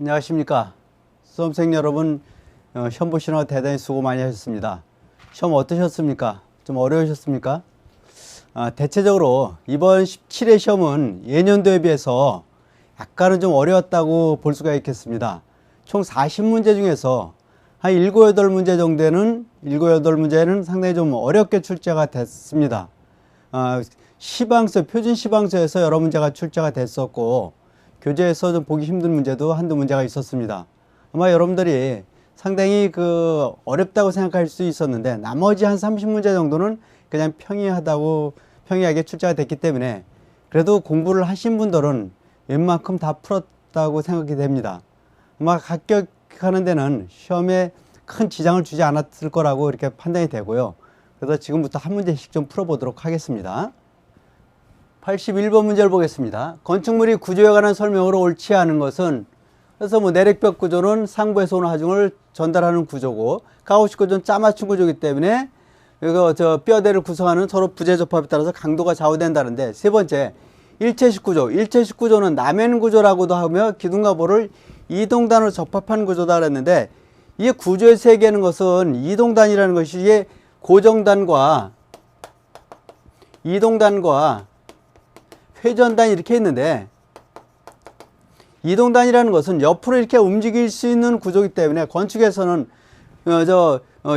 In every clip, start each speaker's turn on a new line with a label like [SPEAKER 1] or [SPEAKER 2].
[SPEAKER 1] 안녕하십니까. 수험생 여러분, 시험 보시느라 대단히 수고 많이 하셨습니다. 시험 어떠셨습니까? 좀 어려우셨습니까? 대체적으로 이번 17회 시험은 예년도에 비해서 약간은 좀 어려웠다고 볼 수가 있겠습니다. 총 40문제 중에서 한 7, 8문제 정도는 7, 8문제는 상당히 좀 어렵게 출제가 됐습니다. 시방서, 표준 시방서에서 여러 문제가 출제가 됐었고, 교재에서 좀 보기 힘든 문제도 한두 문제가 있었습니다. 아마 여러분들이 상당히 어렵다고 생각할 수 있었는데, 나머지 한 30문제 정도는 그냥 평이하게 출제가 됐기 때문에, 그래도 공부를 하신 분들은 웬만큼 다 풀었다고 생각이 됩니다. 아마 합격하는 데는 시험에 큰 지장을 주지 않았을 거라고 이렇게 판단이 되고요. 그래서 지금부터 한 문제씩 좀 풀어보도록 하겠습니다. 81번 문제를 보겠습니다. 건축물이 구조에 관한 설명으로 옳지 않은 것은, 그래서 내력벽 구조는 상부에서 오는 하중을 전달하는 구조고, 가우스 구조는 짜맞춘 구조이기 때문에 이거 뼈대를 구성하는 서로 부재 접합에 따라서 강도가 좌우된다는데, 세 번째 일체식 구조. 일체식 구조는 남행 구조라고도 하며 기둥과 볼을 이동단으로 접합한 구조다 그랬는데, 이 구조에서 얘기하는 것은 이동단이라는 것이 이게 고정단과 이동단과 회전단 이렇게 있는데, 이동단이라는 것은 옆으로 이렇게 움직일 수 있는 구조이기 때문에 건축에서는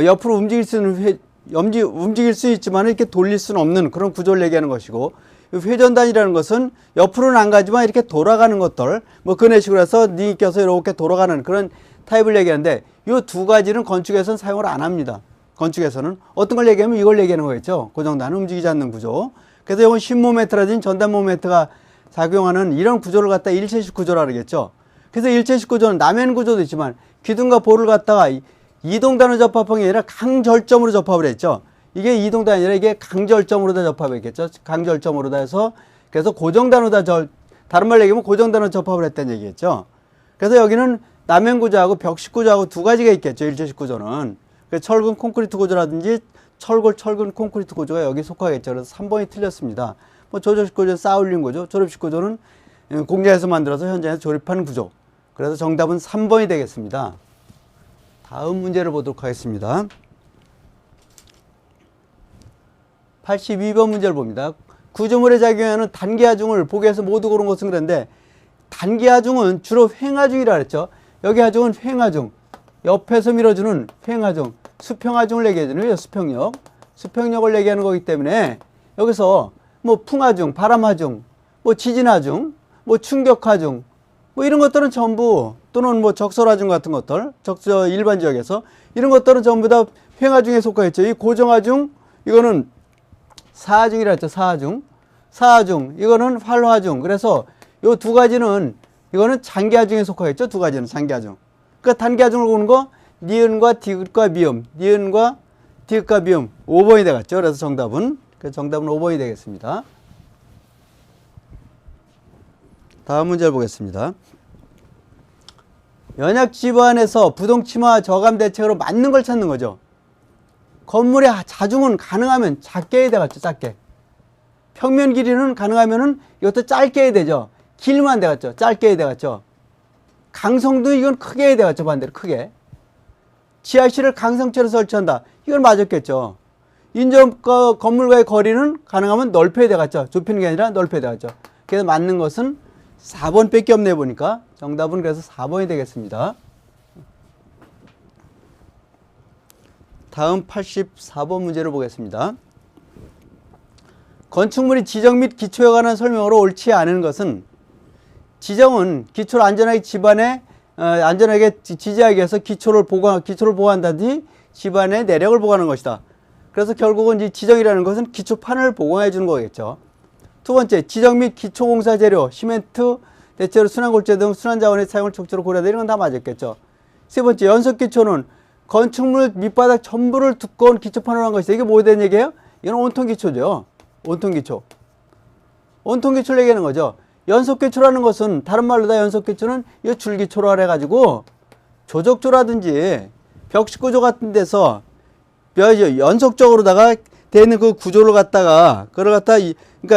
[SPEAKER 1] 옆으로 움직일 수 있는 움직일 수 있지만 이렇게 돌릴 수는 없는 그런 구조를 얘기하는 것이고, 회전단이라는 것은 옆으로는 안 가지만 이렇게 돌아가는 것들, 그런 식으로 해서 링이 껴서 이렇게 돌아가는 그런 타입을 얘기하는데, 이 두 가지는 건축에서는 사용을 안 합니다. 건축에서는 어떤 걸 얘기하면 이걸 얘기하는 거겠죠. 고정단은 움직이지 않는 구조. 그래서 이건 신모멘트라든지 전단 모멘트가 작용하는 이런 구조를 갖다 일체식 구조라 그러겠죠. 그래서 일체식 구조는 남행 구조도 있지만 기둥과 볼을 갖다가 이동단으로 접합한 게 아니라 강절점으로 접합을 했죠. 이게 이동단이 아니라 이게 강절점으로 다 접합했겠죠. 강절점으로 다 해서, 그래서 고정단으로 다른 말로 얘기하면 고정단으로 접합을 했다는 얘기겠죠. 그래서 여기는 남행 구조하고 벽식 구조하고 두 가지가 있겠죠. 일체식 구조는. 그래서 철근 콘크리트 구조라든지 철근 콘크리트 구조가 여기 속하겠죠. 그래서 3번이 틀렸습니다. 조절식 구조는 쌓아올린 구조, 조립식 구조는 공장에서 만들어서 현장에서 조립한 구조. 그래서 정답은 3번이 되겠습니다. 다음 문제를 보도록 하겠습니다. 82번 문제를 봅니다. 구조물에 작용하는 단기하중을 보기 위해서 모두 고른 것은 그런데, 단기하중은 주로 횡하중이라 그랬죠. 여기 하중은 횡하중, 옆에서 밀어주는 횡하중, 수평하중을 얘기해주는 수평력을 얘기하는 거기 때문에, 여기서 풍하중, 바람하중, 지진하중, 충격하중, 이런 것들은 전부, 또는 적설하중 같은 것들, 일반 지역에서 이런 것들은 전부 다 횡하중에 속하겠죠. 이 고정하중, 이거는 사하중이라 했죠. 사하중, 이거는 활화중. 그래서 요 두 가지는, 이거는 장기하중에 속하겠죠. 두 가지는 장기하중. 그러니까 단기하중을 보는 거, 니은과 디귿과 미음, 5번이 되겠죠. 그래서 정답은 5번이 되겠습니다. 다음 문제를 보겠습니다. 연약 지반에서 부동침화 저감 대책으로 맞는 걸 찾는 거죠. 건물의 자중은 가능하면 작게 해야 되겠죠. 작게. 평면 길이는 가능하면은 이것도 짧게 해야 되죠. 길면 안 되겠죠. 짧게 해야 되겠죠. 강성도 이건 크게 해야 되겠죠. 반대로 크게. 지하실을 강성체로 설치한다. 이건 맞았겠죠. 인접과 건물과의 거리는 가능하면 넓혀야 되겠죠. 좁히는 게 아니라 넓혀야 되겠죠. 그래서 맞는 것은 4번 밖에 없네 보니까 정답은 그래서 4번이 되겠습니다. 다음 84번 문제를 보겠습니다. 건축물이 지정 및 기초에 관한 설명으로 옳지 않은 것은, 지정은 기초를 안전하게 집안에 안전하게 지지하기 위해서 기초를 보호한다든지 집안의 내력을 보호하는 것이다. 그래서 결국은 이 지정이라는 것은 기초판을 보강해 주는 거겠죠. 두 번째, 지정 및 기초공사 재료, 시멘트, 대체로 순환골재 등 순환자원의 사용을 적절히 고려하다. 이런 건 다 맞았겠죠. 세 번째, 연속기초는 건축물 밑바닥 전부를 두꺼운 기초판으로 한 것이다. 이게 뭐에 대한 얘기예요? 이건 온통기초죠. 온통기초를 얘기하는 거죠. 연속기초라는 것은, 다른 말로 다 연속기초는 이 줄기초로 해가지고 조적조라든지 벽식구조 같은 데서 연속적으로다가 되어 있는 그 구조를 갖다가, 그러니까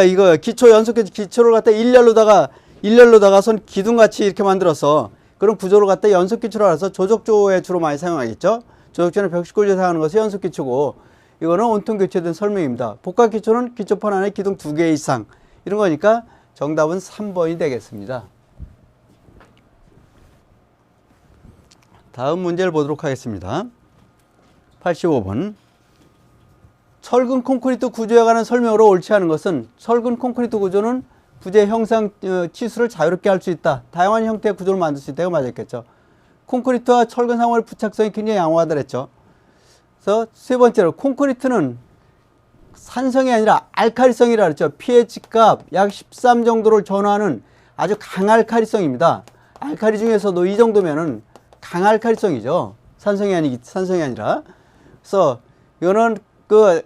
[SPEAKER 1] 이거 기초를 갖다 일렬로다가 선 기둥같이 이렇게 만들어서 그런 구조를 갖다 연속기초로 알아서 조적조에 주로 많이 사용하겠죠. 조적조는 벽시골조에 사용하는 것이 연속기초고, 이거는 온통 교체된 설명입니다. 복합기초는 기초판 안에 기둥 2개 이상, 이런 거니까 정답은 3번이 되겠습니다. 다음 문제를 보도록 하겠습니다. 85번. 철근 콘크리트 구조에 관한 설명으로 옳지 않은 것은, 철근 콘크리트 구조는 부재 형상 치수를 자유롭게 할 수 있다. 다양한 형태의 구조를 만들 수 있다고 맞았겠죠. 콘크리트와 철근 상호의 부착성이 굉장히 양호하다 그랬죠. 그래서 세 번째로, 콘크리트는 산성이 아니라 알카리성이라 그랬죠. pH 값 약 13 정도를 전후하는 아주 강알카리성입니다. 알카리 중에서도 이 정도면은 강알카리성이죠. 산성이 아니라. 그래서 이거는 그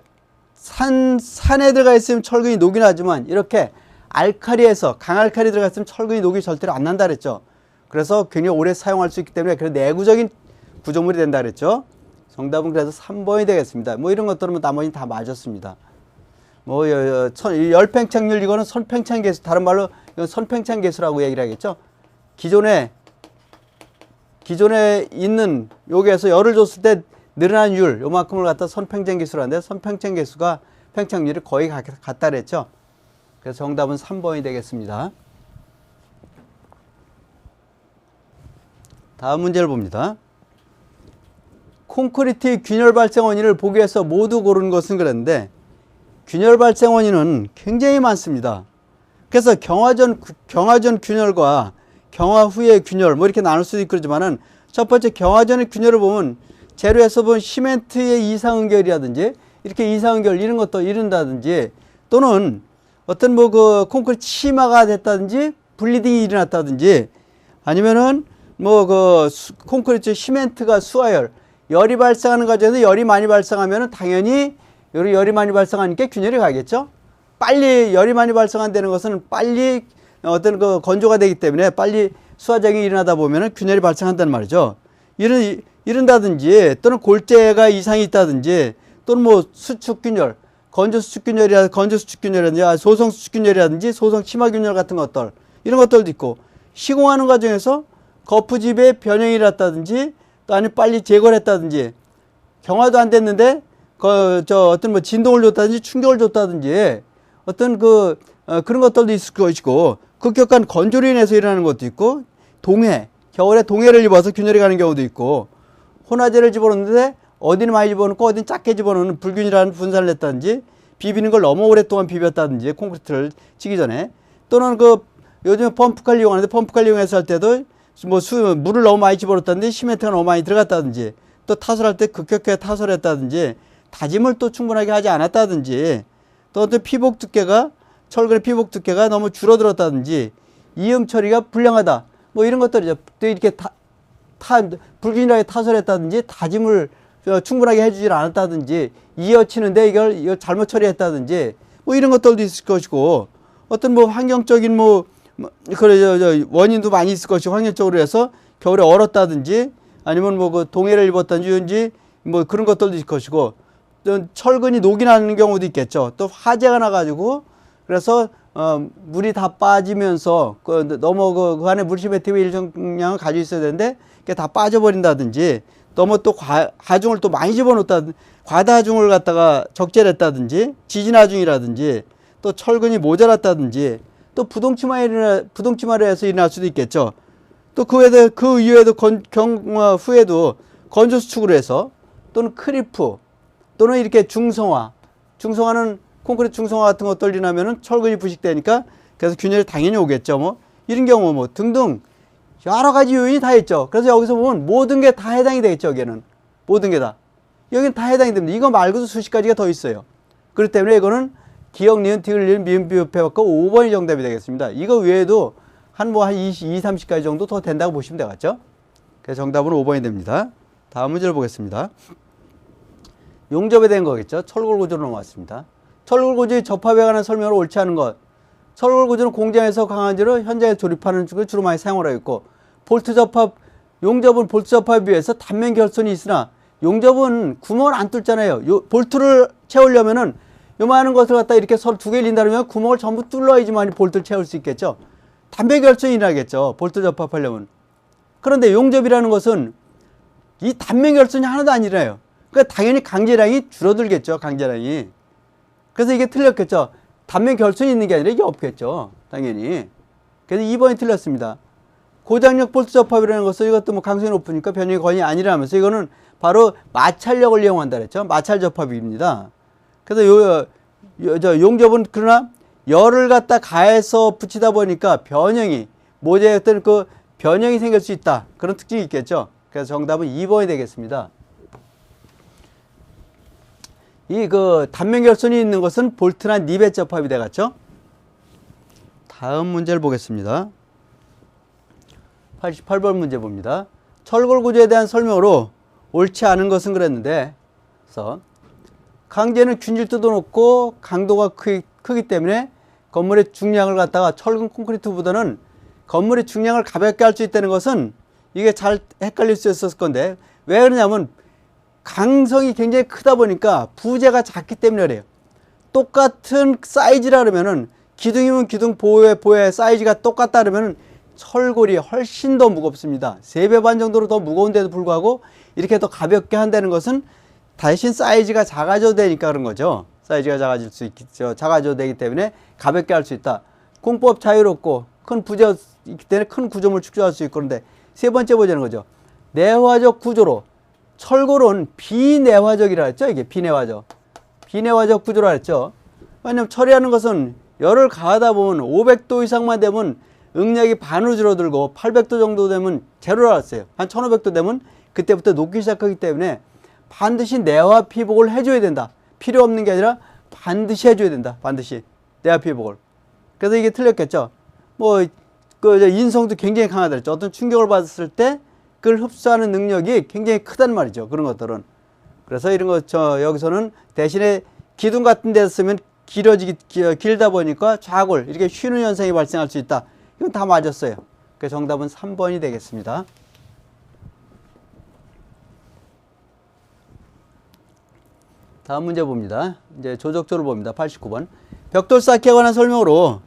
[SPEAKER 1] 산에 들어가 있으면 철근이 녹이 나지만, 이렇게 알카리에서 강알카리 들어가 있으면 철근이 녹이 절대로 안 난다 그랬죠. 그래서 굉장히 오래 사용할 수 있기 때문에 그런 내구적인 구조물이 된다 그랬죠. 정답은 그래서 3번이 되겠습니다. 뭐 이런 것들은 나머지는 다 맞았습니다. 뭐 열팽창률, 이거는 선팽창 계수, 다른 말로 이건 선팽창 계수라고 얘기를 하겠죠. 기존에 있는 여기에서 열을 줬을 때 늘어난 율, 요만큼을 갖다 선팽창 계수를 하는데, 선팽창 계수가 팽창률이 거의 같다 그랬죠. 그래서 정답은 3번이 되겠습니다. 다음 문제를 봅니다. 콘크리트의 균열 발생 원인을 보기 위해서 모두 고르는 것은 그랬는데, 균열 발생 원인은 굉장히 많습니다. 그래서 경화 전 균열과 경화 후의 균열, 뭐 이렇게 나눌 수도 있고 그러지만은, 첫 번째 경화 전의 균열을 보면 재료에서 본 시멘트의 이상응결이라든지, 이렇게 이상응결 이런 것도 이른다든지, 또는 어떤 뭐 그 콘크리트 치마가 됐다든지, 블리딩이 일어났다든지, 아니면은 뭐 그 콘크리트 시멘트가 수화열, 열이 발생하는 과정에서 열이 많이 발생하면은 당연히 열이 많이 발생하니까 균열이 가겠죠. 빨리 열이 많이 발생한다는 것은 빨리 어떤 그 건조가 되기 때문에 빨리 수화작용이 일어나다 보면은 균열이 발생한다는 말이죠. 이런다든지, 또는 골재가 이상이 있다든지, 또는 뭐 수축균열, 건조 수축균열이라든지, 소성 수축균열이라든지, 소성 치마균열 같은 것들, 이런 것들도 있고, 시공하는 과정에서 거푸집의 변형이 일어났다든지, 또 아니면 빨리 제거를 했다든지, 경화도 안 됐는데 어떤 뭐 진동을 줬다든지 충격을 줬다든지, 어떤 그런 것들도 있을 것이고, 급격한 건조로 인해서 일어나는 것도 있고, 겨울에 동해를 입어서 균열이 가는 경우도 있고, 혼화제를 집어넣는데 어디는 많이 집어넣고 어디는 작게 집어넣는 불균이라는 분산을 냈다든지, 비비는 걸 너무 오랫동안 비볐다든지, 콘크리트를 치기 전에, 또는 요즘에 펌프칼 이용하는데, 펌프칼 이용해서 할 때도 물을 너무 많이 집어넣었다든지, 시멘트가 너무 많이 들어갔다든지, 또 타설할 때 급격하게 타설을 했다든지, 다짐을 또 충분하게 하지 않았다든지, 또 어떤 철근의 피복 두께가 너무 줄어들었다든지, 이음 처리가 불량하다, 뭐 이런 것들이죠. 또 이렇게 불균일하게 타설했다든지, 다짐을 충분하게 해주질 않았다든지, 이어치는데 이걸 잘못 처리했다든지, 뭐 이런 것들도 있을 것이고, 어떤 뭐 환경적인 원인도 많이 있을 것이고, 환경적으로 해서 겨울에 얼었다든지, 아니면 뭐 그 동해를 입었다든지, 뭐 그런 것들도 있을 것이고, 또 철근이 녹이 나는 경우도 있겠죠. 또 화재가 나가지고, 그래서 물이 다 빠지면서 너무 그 안에 물시멘트의 일정량을 가지고 있어야 되는데 그게 다 빠져버린다든지, 너무 또 하중을 또 많이 집어넣었다든지, 과다하중을 갖다가 적재를 했다든지, 지진하중이라든지, 또 철근이 모자랐다든지, 또 부동치마로 해서 일어날 수도 있겠죠. 또 그 이후에도 경화 후에도 건조수축으로 해서, 또는 크리프, 또는 이렇게 중성화는 콘크리트 중성화 같은 것들 일어나면은 철근이 부식되니까 그래서 균열이 당연히 오겠죠. 뭐 이런 경우 뭐 등등 여러 가지 요인이 다 있죠. 그래서 여기서 보면 모든 게 다 해당이 되겠죠. 여기는 모든 게 다. 여기는 다 해당이 됩니다. 이거 말고도 수십 가지가 더 있어요. 그렇기 때문에 이거는 기역, 니은, 디귿, 리을, 미음, 비읍 해갖고 5번이 정답이 되겠습니다. 이거 외에도 한 20, 30가지 정도 더 된다고 보시면 되겠죠. 그래서 정답은 5번이 됩니다. 다음 문제를 보겠습니다. 용접에 대한 거겠죠. 철골 구조로 넘어왔습니다. 철골 구조의 접합에 관한 설명을 옳지 않은 것. 철골 구조는 공장에서 강한지로 현장에 조립하는 쪽을 주로 많이 사용을 하고 있고, 용접은 볼트 접합에 비해서 단면 결손이 있으나, 용접은 구멍을 안 뚫잖아요. 볼트를 채우려면은 요만한 것을 갖다 이렇게 서로 두 개 린다 그러면 구멍을 전부 뚫어야지만 볼트를 채울 수 있겠죠. 단면 결손이 나겠죠. 볼트 접합하려면. 그런데 용접이라는 것은 이 단면 결손이 하나도 아니라요. 그러니까 당연히 강제량이 줄어들겠죠. 강제량이. 그래서 이게 틀렸겠죠. 단면 결손이 있는 게 아니라 이게 없겠죠. 당연히. 그래서 2번이 틀렸습니다. 고장력 볼트 접합이라는 것은 이것도 뭐 강수율이 높으니까 변형이 거의 아니라면서 이거는 바로 마찰력을 이용한다 그랬죠. 마찰 접합입니다. 그래서 용접은 그러나 열을 갖다 가해서 붙이다 보니까 변형이 모재의 어떤 그 변형이 생길 수 있다. 그런 특징이 있겠죠. 그래서 정답은 2번이 되겠습니다. 이 그 단면 결손이 있는 것은 볼트나 니벳 접합이 되겠죠. 다음 문제를 보겠습니다. 88번 문제 봅니다. 철골 구조에 대한 설명으로 옳지 않은 것은 그랬는데, 그래서 강제는 균질도도 높고 강도가 크기 때문에 건물의 중량을 갖다가 철근 콘크리트보다는 건물의 중량을 가볍게 할 수 있다는 것은 이게 잘 헷갈릴 수 있었을 건데, 왜 그러냐면 강성이 굉장히 크다 보니까 부재가 작기 때문에 그래요. 똑같은 사이즈라 그러면은 기둥이면 기둥, 보호의 사이즈가 똑같다 그러면은 철골이 훨씬 더 무겁습니다. 3배 반 정도로 더 무거운데도 불구하고 이렇게 더 가볍게 한다는 것은 대신 사이즈가 작아져도 되니까 그런 거죠. 사이즈가 작아질 수 있겠죠. 작아져도 되기 때문에 가볍게 할 수 있다. 공법 자유롭고 큰 부재 있기 때문에 큰 구조물 축소할 수 있고. 그런데 세 번째 보자는 거죠. 내화적 구조로 철골은 비내화적이라 했죠. 이게 비내화적 구조라 했죠. 왜냐면 처리하는 것은 열을 가하다 보면 500도 이상만 되면 응력이 반으로 줄어들고 800도 정도 되면 제로라 했어요. 한 1500도 되면 그때부터 녹기 시작하기 때문에 반드시 내화 피복을 해줘야 된다. 필요 없는 게 아니라 반드시 해줘야 된다. 반드시 내화 피복을. 그래서 이게 틀렸겠죠. 뭐 그 인성도 굉장히 강하다 그랬죠. 어떤 충격을 받았을 때 그걸 흡수하는 능력이 굉장히 크단 말이죠. 그런 것들은. 그래서 이런 거 여기서는 대신에 기둥 같은 데 쓰면 길다 보니까 좌골 이렇게 휘는 현상이 발생할 수 있다. 이건 다 맞았어요. 그래서 정답은 3번이 되겠습니다. 다음 문제 봅니다. 이제 조적조를 봅니다. 89번. 벽돌 쌓기에 관한 설명으로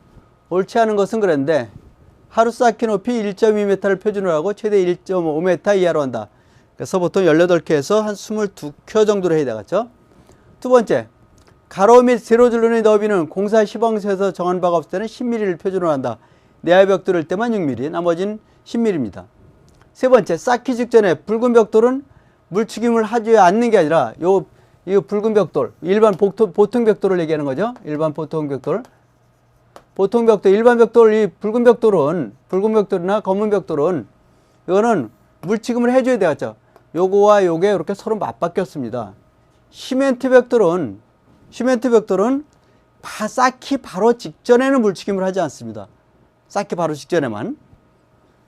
[SPEAKER 1] 옳지 않은 것은 그랬는데, 하루 쌓기 높이 1.2m를 표준으로 하고 최대 1.5m 이하로 한다. 그래서 보통 18켜에서 한 22켜 정도로 해야 되겠죠. 두 번째, 가로 및 세로 줄눈의 너비는 공사 시방서에서 정한 바가 없을 때는 10mm를 표준으로 한다. 내야 벽돌일 때만 6mm, 나머지는 10mm입니다. 세 번째, 쌓기 직전에 붉은 벽돌은 물추김을 하지 않는 게 아니라 이 붉은 벽돌, 일반 보통 벽돌을 얘기하는 거죠. 일반 보통 벽돌. 일반 벽돌, 이 붉은 벽돌이나 검은 벽돌은 이거는 물취금을 해줘야 되겠죠. 요거와 요게 이렇게 서로 맞바뀌었습니다. 시멘트 벽돌은 쌓기 바로 직전에는 물취금을 하지 않습니다. 쌓기 바로 직전에만.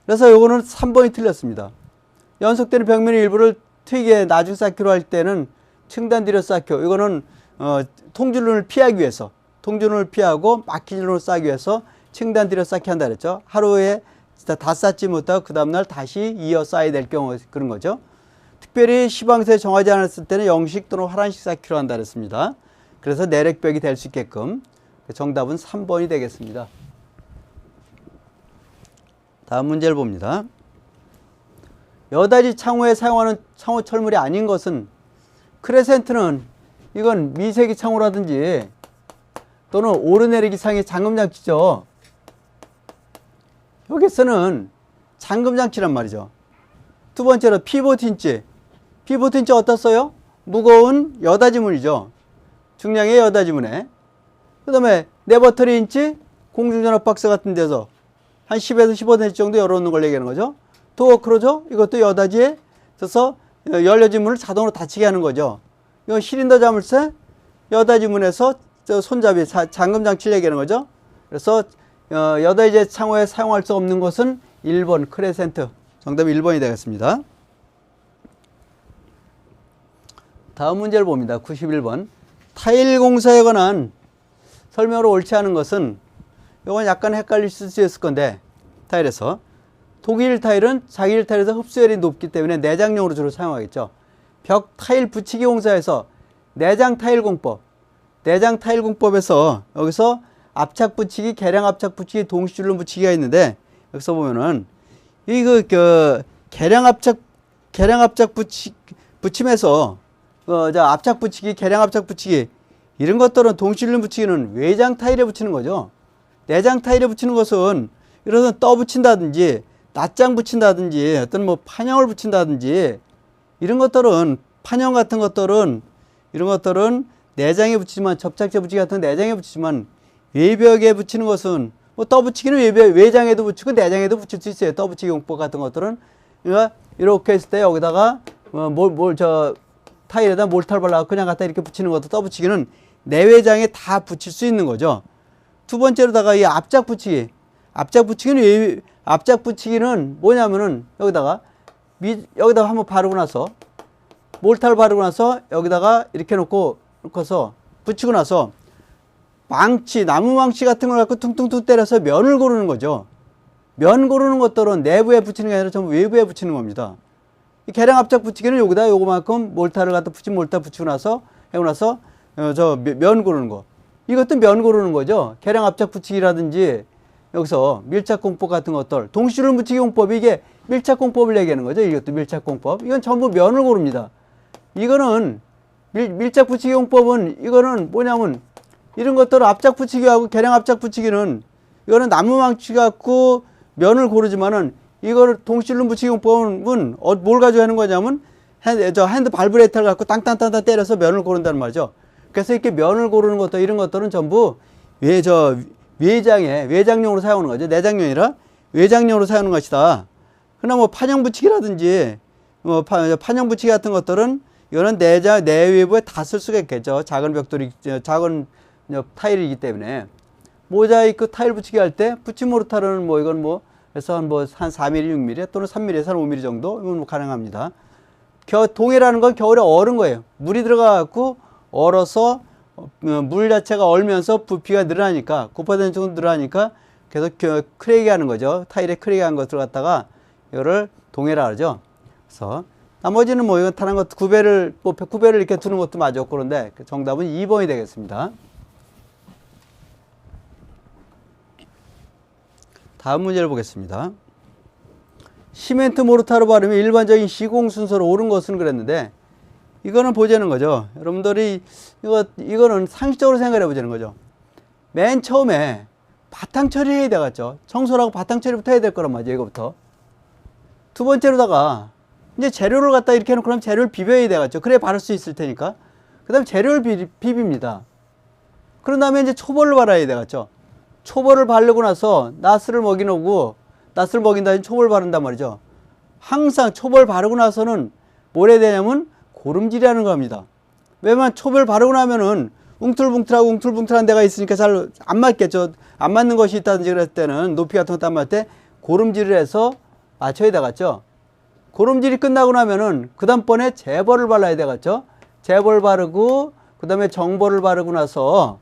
[SPEAKER 1] 그래서 요거는 3번이 틀렸습니다. 연속되는 벽면의 일부를 트이게 나중 쌓기로 할 때는 층단 뒤로 쌓기로, 이거는 통줄눈을 피하기 위해서, 통줄눈을 피하고 막힌 줄눈을 쌓기 위해서 층단 뒤로 쌓기 한다 그랬죠. 하루에 다 쌓지 못하고 그 다음날 다시 이어 쌓아야 될 경우 그런 거죠. 특별히 시방서에 정하지 않았을 때는 영식 또는 화란식 쌓기로 한다 그랬습니다. 그래서 내력벽이 될 수 있게끔. 정답은 3번이 되겠습니다. 다음 문제를 봅니다. 여닫이 창호에 사용하는 창호 철물이 아닌 것은, 크레센트는 이건 미세기 창호라든지 또는 오르내리기 상의 잠금장치죠. 여기서는 잠금장치란 말이죠. 두 번째로 피보틴치 어떻어요? 무거운 여닫이문이죠. 중량의 여닫이문에. 그 다음에 네버터리 인치 공중전압 박스 같은 데서 한 10에서 15cm 정도 열어놓는 걸 얘기하는 거죠. 도어크로죠. 이것도 여닫이에 있어서 열려진 문을 자동으로 닫히게 하는 거죠. 이건 실린더 자물쇠, 여닫이 문에서 손잡이, 잠금장치를 얘기하는 거죠. 그래서 여닫이 창호에 사용할 수 없는 것은 1번 크레센트. 정답 1번이 되겠습니다. 다음 문제를 봅니다. 91번. 타일 공사에 관한 설명으로 옳지 않은 것은, 이건 약간 헷갈릴 수 있을 건데, 타일에서 독일 타일은 자기일 타일에서 흡수열이 높기 때문에 내장용으로 주로 사용하겠죠. 벽 타일 붙이기 공사에서 내장 타일 공법에서 여기서 압착 붙이기, 계량 압착 붙이기, 동시줄눈 붙이기가 있는데, 여기서 보면은 계량 압착 붙임에서 압착 붙이기, 계량 압착 붙이기 이런 것들은 동실눈 붙이기는 외장 타일에 붙이는 거죠. 내장 타일에 붙이는 것은 이런 떠 붙인다든지 낱장 붙인다든지 어떤 뭐 판형을 붙인다든지 이런 것들은 판형 같은 것들은 이런 것들은 내장에 붙이지만 접착제 붙이기 같은 내장에 붙이지만 외벽에 붙이는 것은 뭐 떠 붙이기는 외장에도 붙이고 내장에도 붙일 수 있어요. 떠 붙이기 용법 같은 것들은 그러니까 이렇게 했을 때 여기다가 타일에다 몰탈 발라서 그냥 갖다 이렇게 붙이는 것도 떠 붙이기는 내외장에 다 붙일 수 있는 거죠. 두 번째로다가 이 압착 붙이기. 압착 붙이기는 뭐냐면은 여기다가 한번 바르고 나서 몰탈 바르고 나서 여기다가 이렇게 놓고서 붙이고 나서 나무 망치 같은 걸 갖고 퉁퉁퉁 때려서 면을 고르는 거죠. 면 고르는 것들은 내부에 붙이는 게 아니라 전부 외부에 붙이는 겁니다. 이 계량 압착 붙이기는 여기다 요거만큼 몰탈을 갖다 몰탈 붙이고 나서 면 고르는 거. 이것도 면 고르는 거죠. 계량 압착 붙이기라든지 여기서 밀착공법 같은 것들, 동실눈 붙이기 용법이 이게 밀착공법을 얘기하는 거죠. 이것도 밀착공법. 이건 전부 면을 고릅니다. 이거는 밀착 붙이기 용법은 이거는 뭐냐면 이런 것들은 압착 붙이기하고 계량 압착 붙이기는 이거는 나무 망치 갖고 면을 고르지만은 이거를 동실눈 붙이기 용법은 뭘 가지고 하는 거냐면 핸드 발브레이터를 갖고 땅땅땅땅 때려서 면을 고른다는 말이죠. 그래서 이렇게 면을 고르는 것도 이런 것들은 전부 외장용으로 사용하는 거죠. 내장용이 아니라 외장용으로 사용하는 것이다. 그러나 뭐 판형 붙이기라든지 판형 붙이기 같은 것들은 이거는 내외부에 다 쓸 수가 있겠죠. 작은 벽돌이 작은 타일이기 때문에 모자이크 타일 붙이기 할 때 붙임 모르타르는 이건 그래서 한 4mm, 6mm 또는 3mm에서 한 5mm 정도 이건 가능합니다. 동해라는 건 겨울에 얼은 거예요. 물이 들어가갖고 얼어서 물 자체가 얼면서 부피가 늘어나니까 9% 정도 늘어나니까 계속 크랙이 하는 거죠. 타일에 크랙이 한 것을 갖다가 이거를 동해라 그러죠. 그래서 나머지는 이건 타는 것 구배를 이렇게 두는 것도 맞았고 그런데 정답은 2번이 되겠습니다. 다음 문제를 보겠습니다. 시멘트 모르타르 바르면 일반적인 시공 순서로 옳은 것은 그랬는데 이거는 보자는 거죠. 여러분들이 이거는 상식적으로 생각해 보자는 거죠. 맨 처음에 바탕 처리해야 되겠죠. 청소를 하고 바탕 처리부터 해야 될 거란 말이죠. 이거부터. 두 번째로다가 이제 재료를 갖다 이렇게 해놓고 그럼 재료를 비벼야 되겠죠. 그래 바를 수 있을 테니까. 그 다음에 재료를 비빕니다. 그런 다음에 이제 초벌을 발라야 되겠죠. 초벌을 바르고 나서 나스를 먹이고 나스를 먹인 다음에 초벌을 바른단 말이죠. 항상 초벌 바르고 나서는 뭘 해야 되냐면 고름질이라는 겁니다. 왜냐면 초벌 바르고 나면은 웅틀붕틀한 데가 있으니까 잘 안 맞겠죠. 안 맞는 것이 있다든지 그랬을 때는 높이 같은 것도 안 맞을 때 고름질을 해서 맞춰야 되겠죠. 고름질이 끝나고 나면은 그 다음번에 재벌을 발라야 되겠죠. 재벌 바르고 그 다음에 정벌을 바르고 나서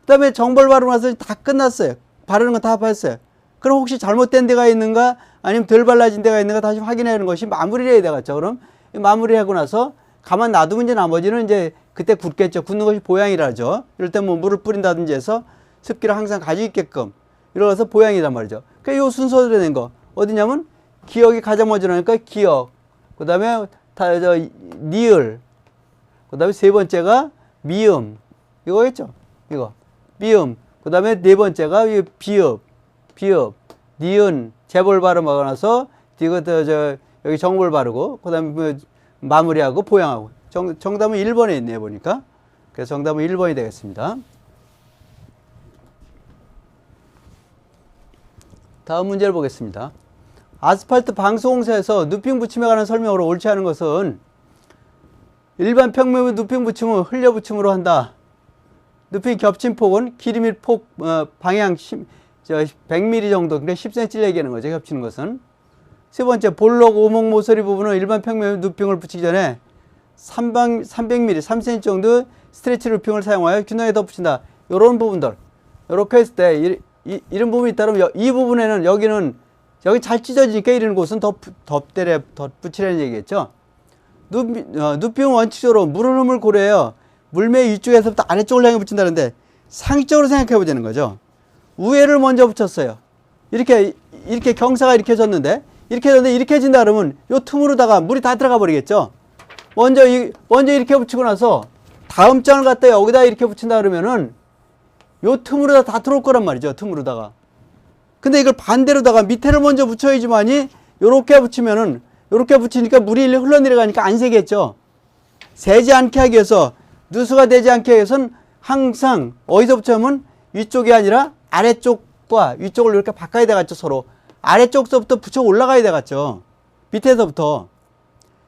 [SPEAKER 1] 그 다음에 정벌 바르고 나서 다 끝났어요. 바르는 건 다 봤어요. 그럼 혹시 잘못된 데가 있는가 아니면 덜 발라진 데가 있는가 다시 확인하는 것이 마무리를 해야 되겠죠. 그럼 마무리하고 나서 가만 놔두면 이제 나머지는 이제 그때 굳겠죠. 굳는 것이 보양이라죠. 이럴 때 물을 뿌린다든지 해서 습기를 항상 가지고 있게끔 이러면서 보양이란 말이죠. 그러니까 이 순서대로 된 거 어디냐면 기억이 가장 먼저 나니까 기억, 그 다음에 니을, 그 다음에 세 번째가 미음 이거겠죠. 이거 미음, 그 다음에 네 번째가 비읍, 니은 재벌 발음하고 나서 여기 정벌 바르고 그 다음에 마무리하고 보양하고 정답은 1번에 있네요 보니까. 그래서 정답은 1번이 되겠습니다. 다음 문제를 보겠습니다. 아스팔트 방수공사에서 누핑 붙임에 관한 설명으로 옳지 않은 것은 일반 평면의 누핑 붙임은 흘려 붙임으로 한다. 누핑 겹친 폭은 길이 및 폭 방향 100mm 정도, 그러니까 10cm를 얘기하는 거죠. 겹치는 것은. 세 번째, 볼록 오목 모서리 부분은 일반 평면의 누핑을 붙이기 전에 300mm, 3cm 정도 스트레치 누핑을 사용하여 균형에 덧붙인다. 이런 부분들. 이렇게 했을 때 이런 부분이 있다면 이 부분에는 여기 잘 찢어지니까 이런 곳은 덧붙이라는 얘기겠죠. 누핑은 원칙적으로 물 흐름을 고려해요. 물매 위쪽에서부터 아래쪽을 향해 붙인다는데 상식적으로 생각해 보자는 거죠. 우회를 먼저 붙였어요. 이렇게 경사가 이렇게 졌는데 이렇게 되는데 이렇게 해진다 그러면 요 틈으로다가 물이 다 들어가 버리겠죠. 먼저 이렇게 붙이고 나서 다음 장을 갖다 여기다 이렇게 붙인다 그러면은 요 틈으로다 다 들어올 거란 말이죠. 틈으로다가. 근데 이걸 반대로다가 밑에를 먼저 붙여야지만이 요렇게 붙이면은 요렇게 붙이니까 물이 흘러내려가니까 안 새겠죠. 새지 않게 하기 위해서 누수가 되지 않게 하기 위해서는 항상 어디서 붙여면 위쪽이 아니라 아래쪽과 위쪽을 이렇게 바꿔야 되겠죠. 서로 아래쪽서부터 붙여 올라가야 되겠죠. 밑에서부터.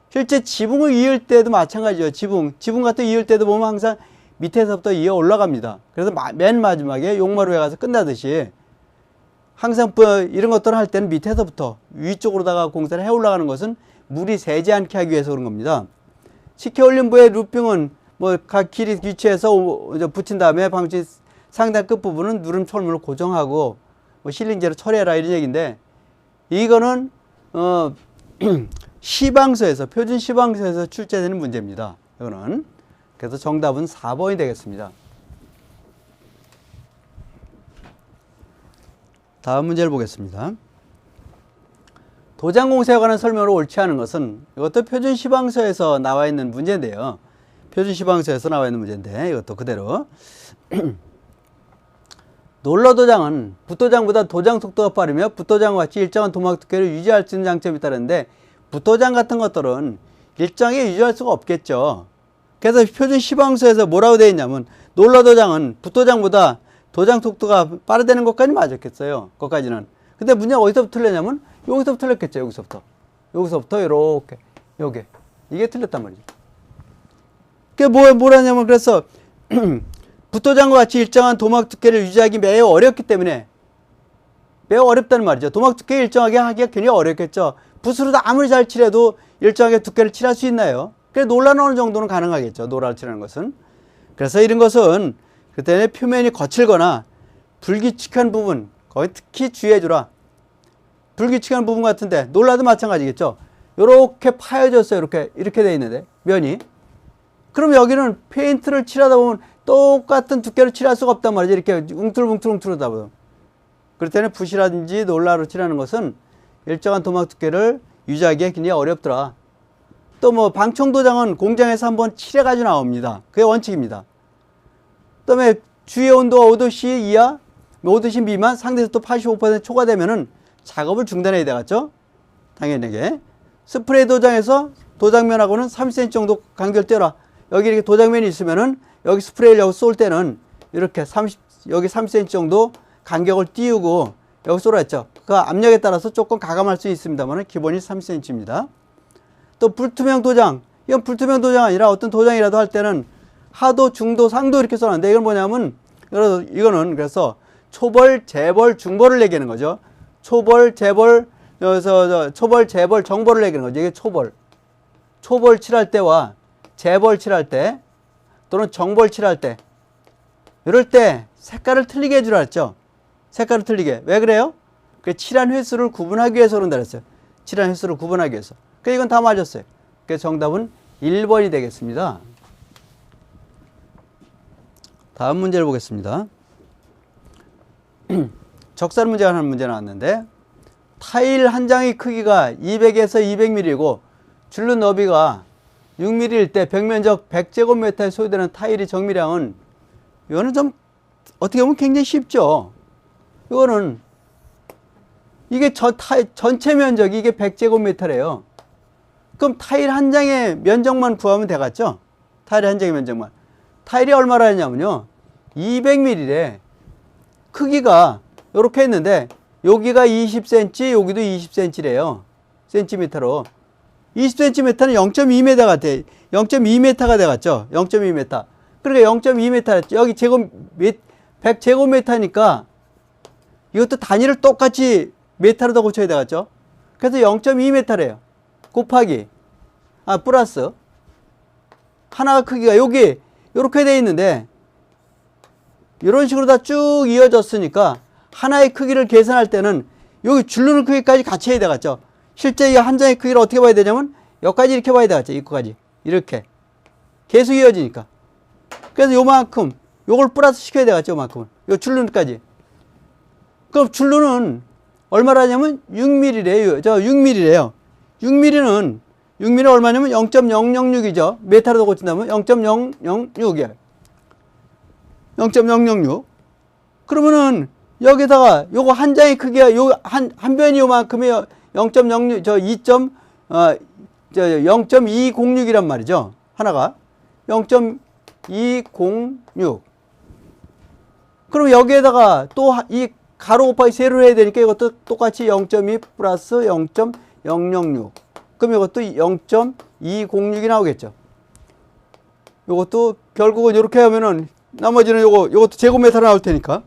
[SPEAKER 1] 실제 지붕을 이을 때도 마찬가지죠. 지붕 같은 거 이을 때도 보면 항상 밑에서부터 이어 올라갑니다. 그래서 맨 마지막에 용마루에 가서 끝나듯이 항상 이런 것들을 할 때는 밑에서부터 위쪽으로다가 공사를 해 올라가는 것은 물이 새지 않게 하기 위해서 그런 겁니다. 식혀 올린 부의 루핑은 뭐 각 길이 위치해서 붙인 다음에 방치 상단 끝부분은 누름 철물로 고정하고 뭐 실링제로 처리해라 이런 얘기인데, 이거는 시방서에서 표준 시방서에서 출제되는 문제입니다. 이거는. 그래서 정답은 4번이 되겠습니다. 다음 문제를 보겠습니다. 도장공사에 관한 설명을 옳지 않은 것은, 이것도 표준 시방서에서 나와 있는 문제인데요. 표준 시방서에서 나와 있는 문제인데 이것도 그대로. 롤러도장은 붓도장보다 도장 속도가 빠르며 붓도장과 같이 일정한 도막 두께를 유지할 수 있는 장점이 있다는데, 붓도장 같은 것들은 일정하게 유지할 수가 없겠죠. 그래서 표준 시방서에서 뭐라고 되어 있냐면, 롤러도장은 붓도장보다 도장 속도가 빠르다는 것까지 맞았겠어요. 그것까지는. 근데 문제가 어디서부터 틀렸냐면 여기서부터 틀렸겠죠. 여기서부터 이렇게 요게 이게 틀렸단 말이죠. 그게 뭐라냐면, 그래서 붓도장과 같이 일정한 도막 두께를 유지하기 매우 어렵기 때문에, 매우 어렵다는 말이죠. 도막 두께 일정하게 하기가 굉장히 어렵겠죠. 붓으로도 아무리 잘 칠해도 일정하게 두께를 칠할 수 있나요? 그래서 논란은 어느 정도는 가능하겠죠. 노라를 칠하는 것은. 그래서 이런 것은 그때는 표면이 거칠거나 불규칙한 부분, 거기 특히 주의해주라. 불규칙한 부분 같은데, 놀라도 마찬가지겠죠. 요렇게 파여졌어요. 이렇게 돼 있는데, 면이. 그럼 여기는 페인트를 칠하다 보면 똑같은 두께로 칠할 수가 없단 말이죠. 이렇게 웅틀웅틀하다 보면. 그럴 때는 붓이라든지 놀라로 칠하는 것은 일정한 도막 두께를 유지하기가 굉장히 어렵더라. 또 뭐 방청도장은 공장에서 한번 칠해가지고 나옵니다. 그게 원칙입니다. 그 다음에 주의 온도가 5도C 이하, 5도C 미만, 상대에서 또 85% 초과되면은 작업을 중단해야 되겠죠? 당연하게. 스프레이 도장에서 도장면하고는 3cm 정도 간격을 떼라. 여기 이렇게 도장면이 있으면은 여기 스프레이를 여기 쏠 때는 이렇게 여기 3cm 정도 간격을 띄우고 여기 쏘라 했죠. 그 압력에 따라서 조금 가감할 수 있습니다만 기본이 3cm입니다. 또 불투명 도장. 이건 불투명 도장 아니라 어떤 도장이라도 할 때는 하도, 중도, 상도 이렇게 써놨는데, 이건 뭐냐면, 이거는 그래서 초벌, 재벌, 중벌을 얘기하는 거죠. 초벌, 재벌, 초벌, 재벌, 정벌을 얘기하는 거죠. 이게 초벌. 초벌 칠할 때와 재벌 칠할 때, 또는 정벌 칠할 때, 이럴 때 색깔을 틀리게 해주라 했죠. 색깔을 틀리게. 왜 그래요? 그 칠한 횟수를 구분하기 위해서 그런다 그랬어요. 칠한 횟수를 구분하기 위해서. 그러니까 이건 다 맞았어요. 그래서 정답은 1번이 되겠습니다. 다음 문제를 보겠습니다. 적산 문제가 하는 문제 나왔는데, 타일 한 장의 크기가 200에서 200mm이고 줄눈 너비가 6mm일 때 벽면적 100제곱미터에 소요되는 타일의 정미량은, 이거는 좀 어떻게 보면 굉장히 쉽죠. 이거는 이게 전체 면적이 이게 100제곱미터래요. 그럼 타일 한 장의 면적만 구하면 되겠죠? 타일 한 장의 면적만. 타일이 얼마나 했냐면요, 200mm래. 크기가 이렇게 했는데 여기가 20cm, 여기도 20cm래요. 센티미터로. 20cm는 0.2m 같아. 0.2m가 되겠죠. 0.2m. 그러니까 0.2m. 여기 100제곱미터니까 이것도 단위를 똑같이 미터로 더 고쳐야 되겠죠. 그래서 0.2m래요. 곱하기 플러스 하나가 크기가 여기 이렇게 돼 있는데, 이런 식으로 다 쭉 이어졌으니까 하나의 크기를 계산할 때는 여기 줄눈 크기까지 같이 해야 되겠죠. 실제 이 한 장의 크기를 어떻게 봐야 되냐면 여기까지 이렇게 봐야 되겠죠. 이거까지 이렇게 계속 이어지니까. 그래서 요만큼 요걸 플러스 시켜야 되겠죠. 요만큼은 요 줄눈까지. 그럼 줄눈은 얼마라냐면 6mm래요. 저 6mm래요. 6mm는 얼마냐면 0.006이죠. 메타로 고친다면 0.006이에요. 0.006. 그러면은 여기다가 요거 한 장의 크기가 요 한 변이 요만큼의 0.06, 저 0.206이란 말이죠. 하나가 0.206. 그럼 여기에다가 또 이 가로 곱하기 세로를 해야 되니까 이것도 똑같이 0.2 플러스 0.006. 그럼 이것도 0.206이 나오겠죠. 이것도 결국은 이렇게 하면은 나머지는 요것도 제곱미터로 나올 테니까.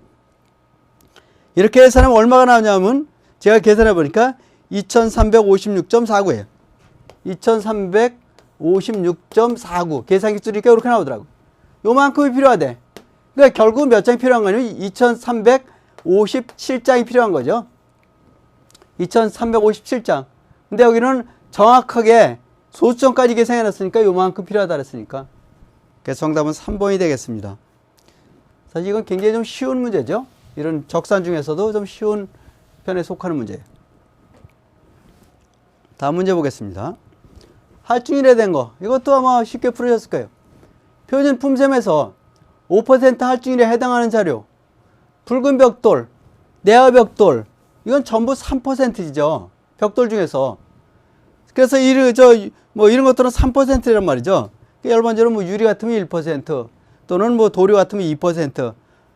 [SPEAKER 1] 이렇게 계산하면 얼마가 나오냐면 제가 계산해 보니까 2356.49예요. 2356.49. 계산기 쓰니까 이렇게 나오더라고. 요만큼이 필요하대. 그러니까 결국 몇 장이 필요한 거냐면 2357장이 필요한 거죠. 2357장. 근데 여기는 정확하게 소수점까지 계산해 놨으니까 요만큼 필요하다 그랬으니까. 그래서 정답은 3번이 되겠습니다. 사실 이건 굉장히 좀 쉬운 문제죠. 이런 적산 중에서도 좀 쉬운 편에 속하는 문제예요. 다음 문제 보겠습니다. 할중일에 된 거. 이것도 아마 쉽게 풀으셨을 거예요. 표준 품셈에서 5% 할중일에 해당하는 자료. 붉은 벽돌, 내화 벽돌. 이건 전부 3%죠. 벽돌 중에서. 그래서 이런 것들은 3%란 말이죠. 열번째로 뭐 유리 같으면 1%, 또는 뭐 도료 같으면 2%.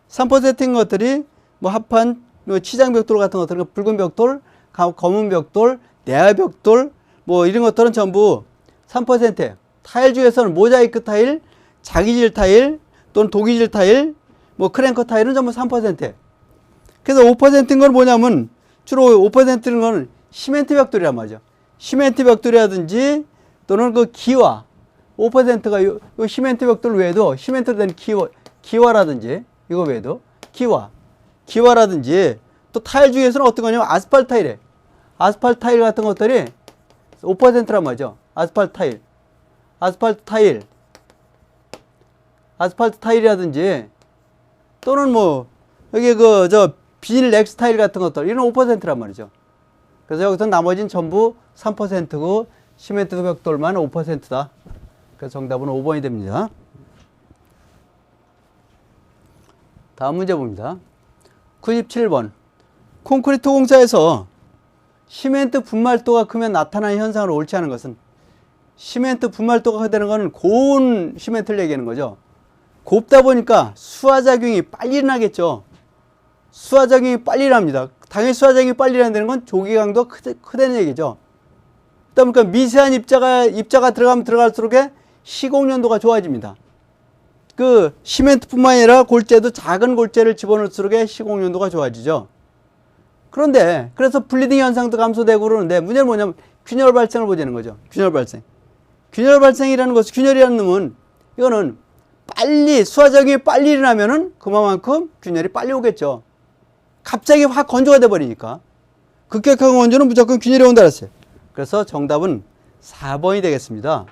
[SPEAKER 1] 3%인 것들이 뭐 합판, 치장 벽돌 같은 것들은 붉은 벽돌, 검은 벽돌, 내화 벽돌, 뭐 이런 것들은 전부 3%예요. 타일 중에서는 모자이크 타일, 자기질 타일, 또는 독이질 타일, 뭐 크랭커 타일은 전부 3%예요. 그래서 5%인 건 뭐냐면 주로 5%인 건 시멘트 벽돌이란 말이죠. 시멘트 벽돌이라든지 또는 그 기와, 5%가 요 시멘트 벽돌 외에도 시멘트로 된 기와라든지 이거 외에도 기와라든지 또 타일 중에서는 어떤 거냐면 아스팔트 타일이에요. 아스팔트 타일 같은 것들이 5%란 말이죠. 아스팔트 타일이라든지 또는 뭐 여기 비닐 렉스 타일 같은 것들 이런 5%란 말이죠. 그래서 여기서 나머지는 전부 3%고 시멘트 벽돌만 5%다. 그래서 정답은 5번이 됩니다. 다음 문제 봅니다. 97번. 콘크리트 공사에서 시멘트 분말도가 크면 나타나는 현상으로 옳지 않은 것은, 시멘트 분말도가 크다는 것은 고운 시멘트를 얘기하는 거죠. 곱다 보니까 수화작용이 빨리 일어나겠죠. 수화작용이 빨리 일어납니다. 당연히 수화작용이 빨리 일어나는 건 조기강도 크다는 얘기죠. 그러다 보니까 미세한 입자가 들어가면 들어갈수록 시공연도가 좋아집니다. 그 시멘트뿐만 아니라 골재도 작은 골재를 집어넣을수록 시공연도가 좋아지죠. 그런데 그래서 블리딩 현상도 감소되고 그러는데 문제는 뭐냐면 균열 발생을 보자는 거죠. 균열 발생이라는 것은, 균열이라는 놈은 이거는 빨리 수화작용이 빨리 일어나면은 그만큼 균열이 빨리 오겠죠. 갑자기 확 건조가 돼 버리니까 급격한 건조는 무조건 균열이 온다 그랬어요. 그래서 정답은 4번이 되겠습니다.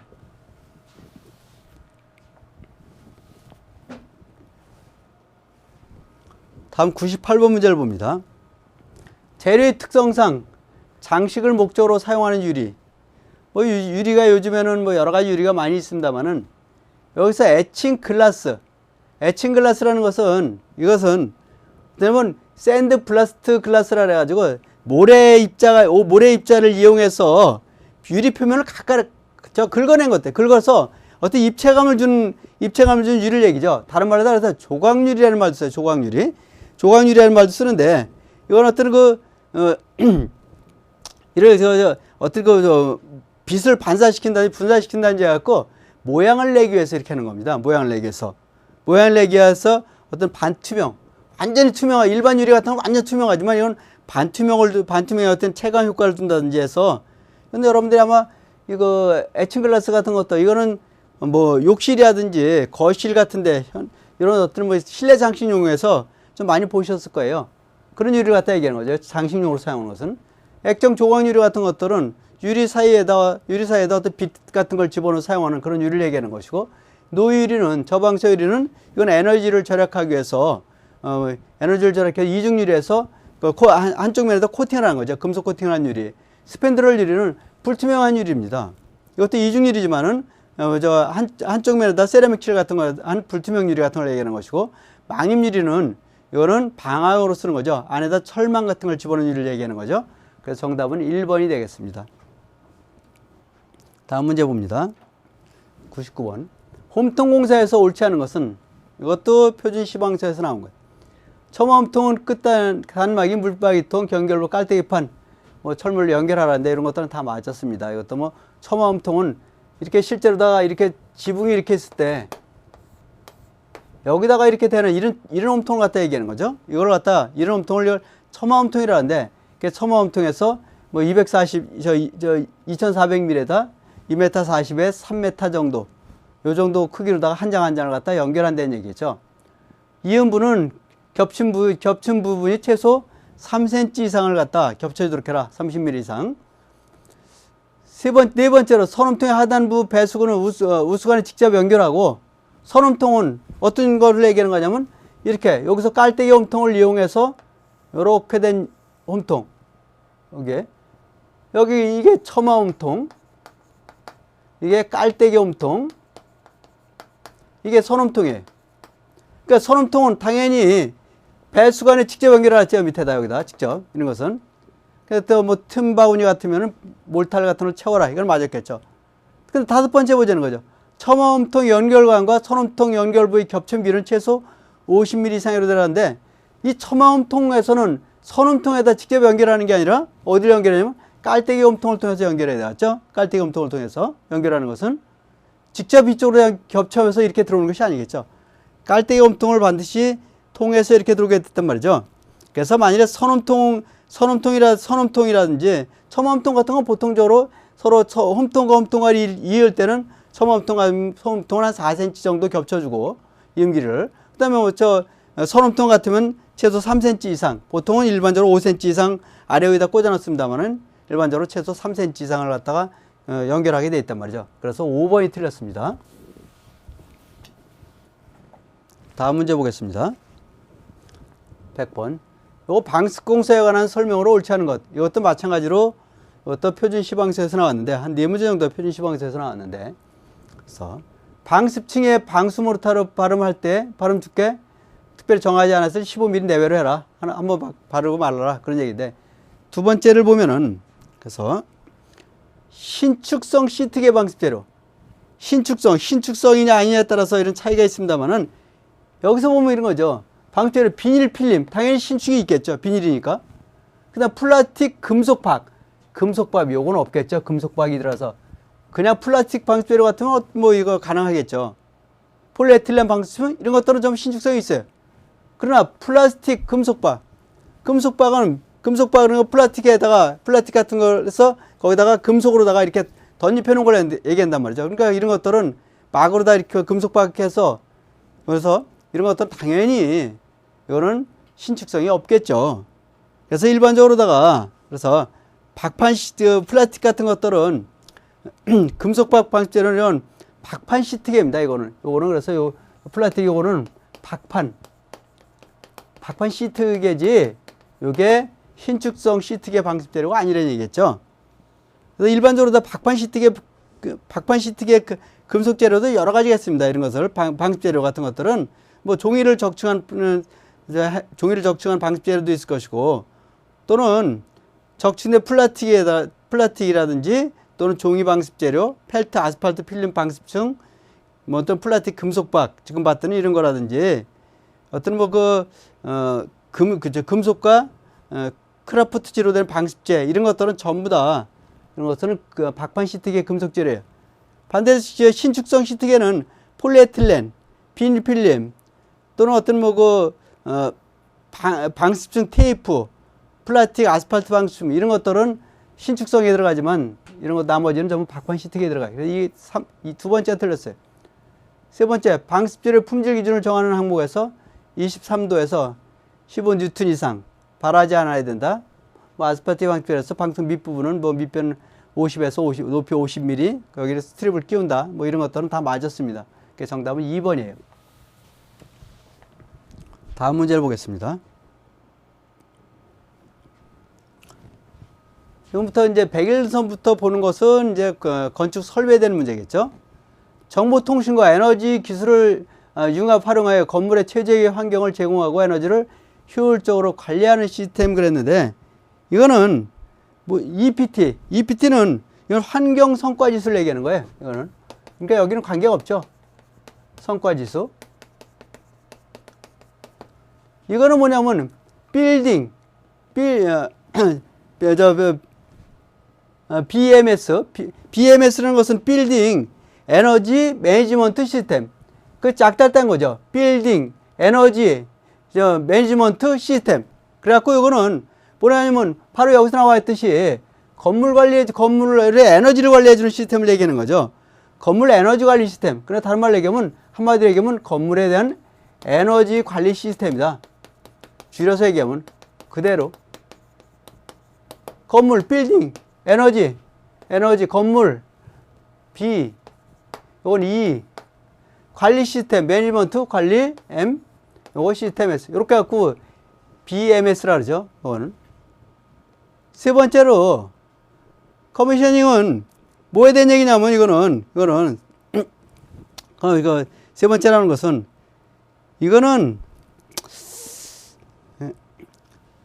[SPEAKER 1] 다음 98번 문제를 봅니다. 재료의 특성상 장식을 목적으로 사용하는 유리. 뭐 유리가 요즘에는 뭐 여러 가지 유리가 많이 있습니다만은 여기서 에칭글라스라는 것은, 이것은 그러면 샌드 블라스트 글라스라 그래가지고 모래 입자를 이용해서 유리 표면을 긁어낸 것들, 긁어서 어떤 입체감을 준 유리를 얘기죠. 다른 말로 해서 조각유리라는 말도 써요. 조각유리라는 말도 쓰는데, 이건 어떤 빛을 반사시킨다든지 분사시킨다든지 해갖고 모양을 내기 위해서 이렇게 하는 겁니다. 모양을 내기 위해서 어떤 완전히 투명한, 일반 유리 같은 건 완전 투명하지만 이건 반투명의 어떤 체감 효과를 둔다든지 해서. 근데 여러분들이 아마 이거 에칭글라스 같은 것도, 이거는 뭐 욕실이라든지 거실 같은데 이런 어떤 뭐 실내 장식용에서 좀 많이 보셨을 거예요. 그런 유리를 갖다 얘기하는 거죠. 장식용으로 사용하는 것은. 액정 조각유리 같은 것들은 유리 사이에다 어떤 빛 같은 걸 집어넣어 사용하는 그런 유리를 얘기하는 것이고, 노유리는, 저방사 유리는 이건 에너지를 절약하기 위해서 이중유리에서 한쪽 면에다 코팅을 하는 거죠. 금속 코팅을 한 유리. 스팬드럴 유리는 불투명한 유리입니다. 이것도 이중 유리지만은 한쪽 면에다 세라믹 칠 같은 거, 한 불투명 유리 같은 걸 얘기하는 것이고, 망임 유리는 이거는 방화용으로 쓰는 거죠. 안에다 철망 같은 걸 집어넣는 유리를 얘기하는 거죠. 그래서 정답은 1번이 되겠습니다. 다음 문제 봅니다. 99번. 홈통공사에서 옳지 않은 것은, 이것도 표준 시방서에서 나온 거예요. 첨화홈통은 끝단막이 물바기통, 경결부, 깔때기판, 뭐 철물로 연결하라는데 이런 것들은 다 맞았습니다. 이것도 뭐 첨화홈통은 이렇게 실제로다가 이렇게 지붕이 이렇게 있을 때 여기다가 이렇게 되는 이런 홈통을 갖다 얘기하는 거죠. 이걸 갖다 이런 홈통을 첨화홈통이라는데, 첨화홈통에서 뭐 2400mm에다 2m 40에 3m 정도, 요 정도 크기로다가 한 장 한 장을 갖다 연결한다는 얘기죠. 이음부는 겹친 부분이 최소 3cm 이상을 갖다 겹쳐주도록 해라. 30mm 이상. 네 번째로 선홈통의 하단부 배수구는 우수관에 직접 연결하고, 선홈통은 어떤 거를 얘기하는 거냐면 이렇게 여기서 깔때기 홈통을 이용해서 이렇게 된 홈통, 여기 이게 첨화 홈통, 이게 깔때기 홈통, 이게 선홈통이에요. 그러니까 선홈통은 당연히 배수관에 직접 연결하죠. 밑에다 여기다 직접 이런 것은. 그래서 또 뭐 틈 바구니 같으면은 몰탈 같은 걸 채워라, 이걸 맞았겠죠. 근데 다섯 번째 보자는 거죠. 첨화홈통 연결관과 선홈통 연결부의 겹침 길이는 최소 50mm 이상으로 들어가는데, 이 첨화홈통에서는 선홈통에다 직접 연결하는 게 아니라 어디를 연결하냐면 깔때기 홈통을 통해서 연결해야 되겠죠. 깔때기 홈통을 통해서 연결하는 것은 직접 이쪽으로 겹쳐서 이렇게 들어오는 것이 아니겠죠. 깔때기 홈통을 반드시 통해서 이렇게 들어오게 됐단 말이죠. 그래서 만일에 선홈통이라든지 첨화홈통 같은 건 보통적으로 서로 홈통과 홈통을 이을 때는 첨화홈통과 선홈통을 한 4cm 정도 겹쳐주고, 이음기를. 그 다음에 선홈통 같으면 최소 3cm 이상, 보통은 일반적으로 5cm 이상 아래 위에다 꽂아 놓습니다만은 일반적으로 최소 3cm 이상을 갖다가 연결하게 되어 있단 말이죠. 그래서 5번이 틀렸습니다. 다음 문제 보겠습니다. 100번. 요거 방습공사에 관한 설명으로 옳지 않은 것. 이것도 마찬가지로 이것도 표준 시방서에서 나왔는데, 한 4문제 정도 표준 시방서에서 나왔는데, 그래서 방습층에 방수모르타로 발음할 때 발음 두께 특별히 정하지 않았을 15mm 내외로 해라. 한번 바르고 말아라. 그런 얘기인데, 두 번째를 보면은, 그래서 신축성 시트계 방습재료. 신축성이냐 아니냐에 따라서 이런 차이가 있습니다만은, 여기서 보면 이런 거죠. 방습재료 비닐 필름, 당연히 신축이 있겠죠. 비닐이니까. 그 다음 플라스틱 금속박. 요거는 없겠죠. 금속박이 들어서. 그냥 플라스틱 방습재료 같으면 뭐 이거 가능하겠죠. 폴리에틸렌 방습, 이런 것들은 좀 신축성이 있어요. 그러나 플라스틱 금속박은 플라스틱 같은 걸 해서 거기다가 금속으로다가 이렇게 덧입혀 놓은 걸 얘기한단 말이죠. 그러니까 이런 것들은 막으로다 이렇게 금속박해서, 그래서 이런 것들은 당연히 이거는 신축성이 없겠죠. 그래서 일반적으로다가, 그래서 박판 시트, 플라스틱 같은 것들은 금속박 방식재료는 박판 시트계입니다. 요거는 그래서 요 플라스틱 요거는 박판 시트계지, 요게 신축성 시트계 방습재료가 아니라는 얘기겠죠. 그래서 일반적으로 다 박판 시트계 금속재료도 여러 가지가 있습니다. 이런 것을 방습재료 같은 것들은 뭐 종이를 적층한 방습재료도 있을 것이고, 또는 적층된 플라스틱이라든지 또는 종이 방습재료, 펠트, 아스팔트, 필름 방습층, 뭐 어떤 플라스틱 금속박, 지금 봤더니 이런 거라든지, 어떤 금속과 크라프트 재로 된 방습재, 이런 것들은 전부 다, 이런 것들은 그 박판 시트계 금속재료예요. 반대로 신축성 시트계는 폴리에틸렌, 비닐 필름, 또는 어떤 방습층 테이프, 플라스틱, 아스팔트 방습층, 이런 것들은 신축성에 들어가지만, 이런 거 나머지는 전부 박판 시트계에 들어가요. 그래서 이 두 번째가 틀렸어요. 세 번째, 방습재료 품질 기준을 정하는 항목에서 23도에서 15N 이상 발하지 않아야 된다. 뭐 아스팔트 방습재료에서 방수 밑부분은 뭐 밑변 50에서 50, 높이 50mm, 거기를 스트립을 끼운다. 뭐 이런 것들은 다 맞았습니다. 그래서 정답은 2번이에요. 다음 문제를 보겠습니다. 지금부터 이제 101선부터 보는 것은 이제 건축 설계에 대한 문제겠죠. 정보통신과 에너지 기술을 융합 활용하여 건물의 최적의 환경을 제공하고 에너지를 효율적으로 관리하는 시스템 그랬는데, 이거는 뭐 EPT는 이건 환경 성과 지수를 얘기하는 거예요. 이거는. 그러니까 여기는 관계가 없죠. 성과 지수. 이거는 뭐냐면 빌딩, BMS라는 것은 빌딩 에너지 매니지먼트 시스템. 그 짝달단 거죠. 빌딩 에너지 매니지먼트 시스템. 그래갖고 이거는 뭐냐면 바로 여기서 나와 있듯이 건물의 에너지를 관리해주는 시스템을 얘기하는 거죠. 건물 에너지 관리 시스템. 그래 다른 말로 얘기하면, 한마디로 얘기하면 건물에 대한 에너지 관리 시스템이다. 줄여서 얘기하면 그대로 건물 빌딩 에너지 건물 B, 요건 E, 관리 시스템 매니지먼트 관리 M, 요거 시스템 S. 이렇게 갖고 BMS라 그러죠. 요거는. 세 번째로 커미셔닝은 뭐에 대한 얘기냐면, 이거 세 번째라는 것은, 이거는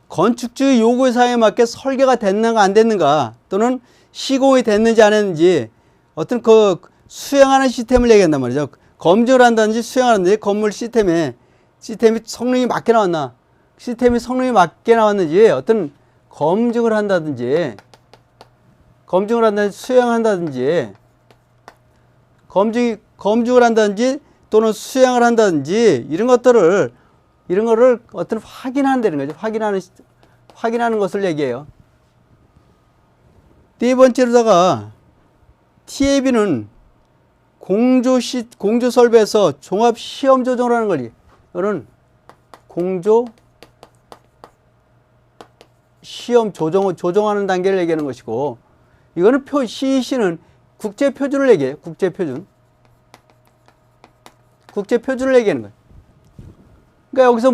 [SPEAKER 1] 건축주의 요구사항에 맞게 설계가 됐는가 안 됐는가, 또는 시공이 됐는지 안 했는지 어떤 그 수행하는 시스템을 얘기한단 말이죠. 검증을 한다든지 수행하는지, 건물 시스템이 성능이 맞게 나왔나, 시스템이 성능이 맞게 나왔는지 어떤 검증을 한다든지 수행한다든지, 검증을 한다든지 또는 수행을 한다든지, 이런 거를 어떤 확인한다는 거죠. 확인하는 것을 얘기해요. 네 번째로다가 TAB는 공조 설비에서 종합 시험 조정을 하는 거지. 이거는 공조 시험 조정하는 단계를 얘기하는 것이고, 이거는 CEC는 국제 표준을 얘기해요. 국제 표준을 얘기하는 거예요. 그러니까 여기서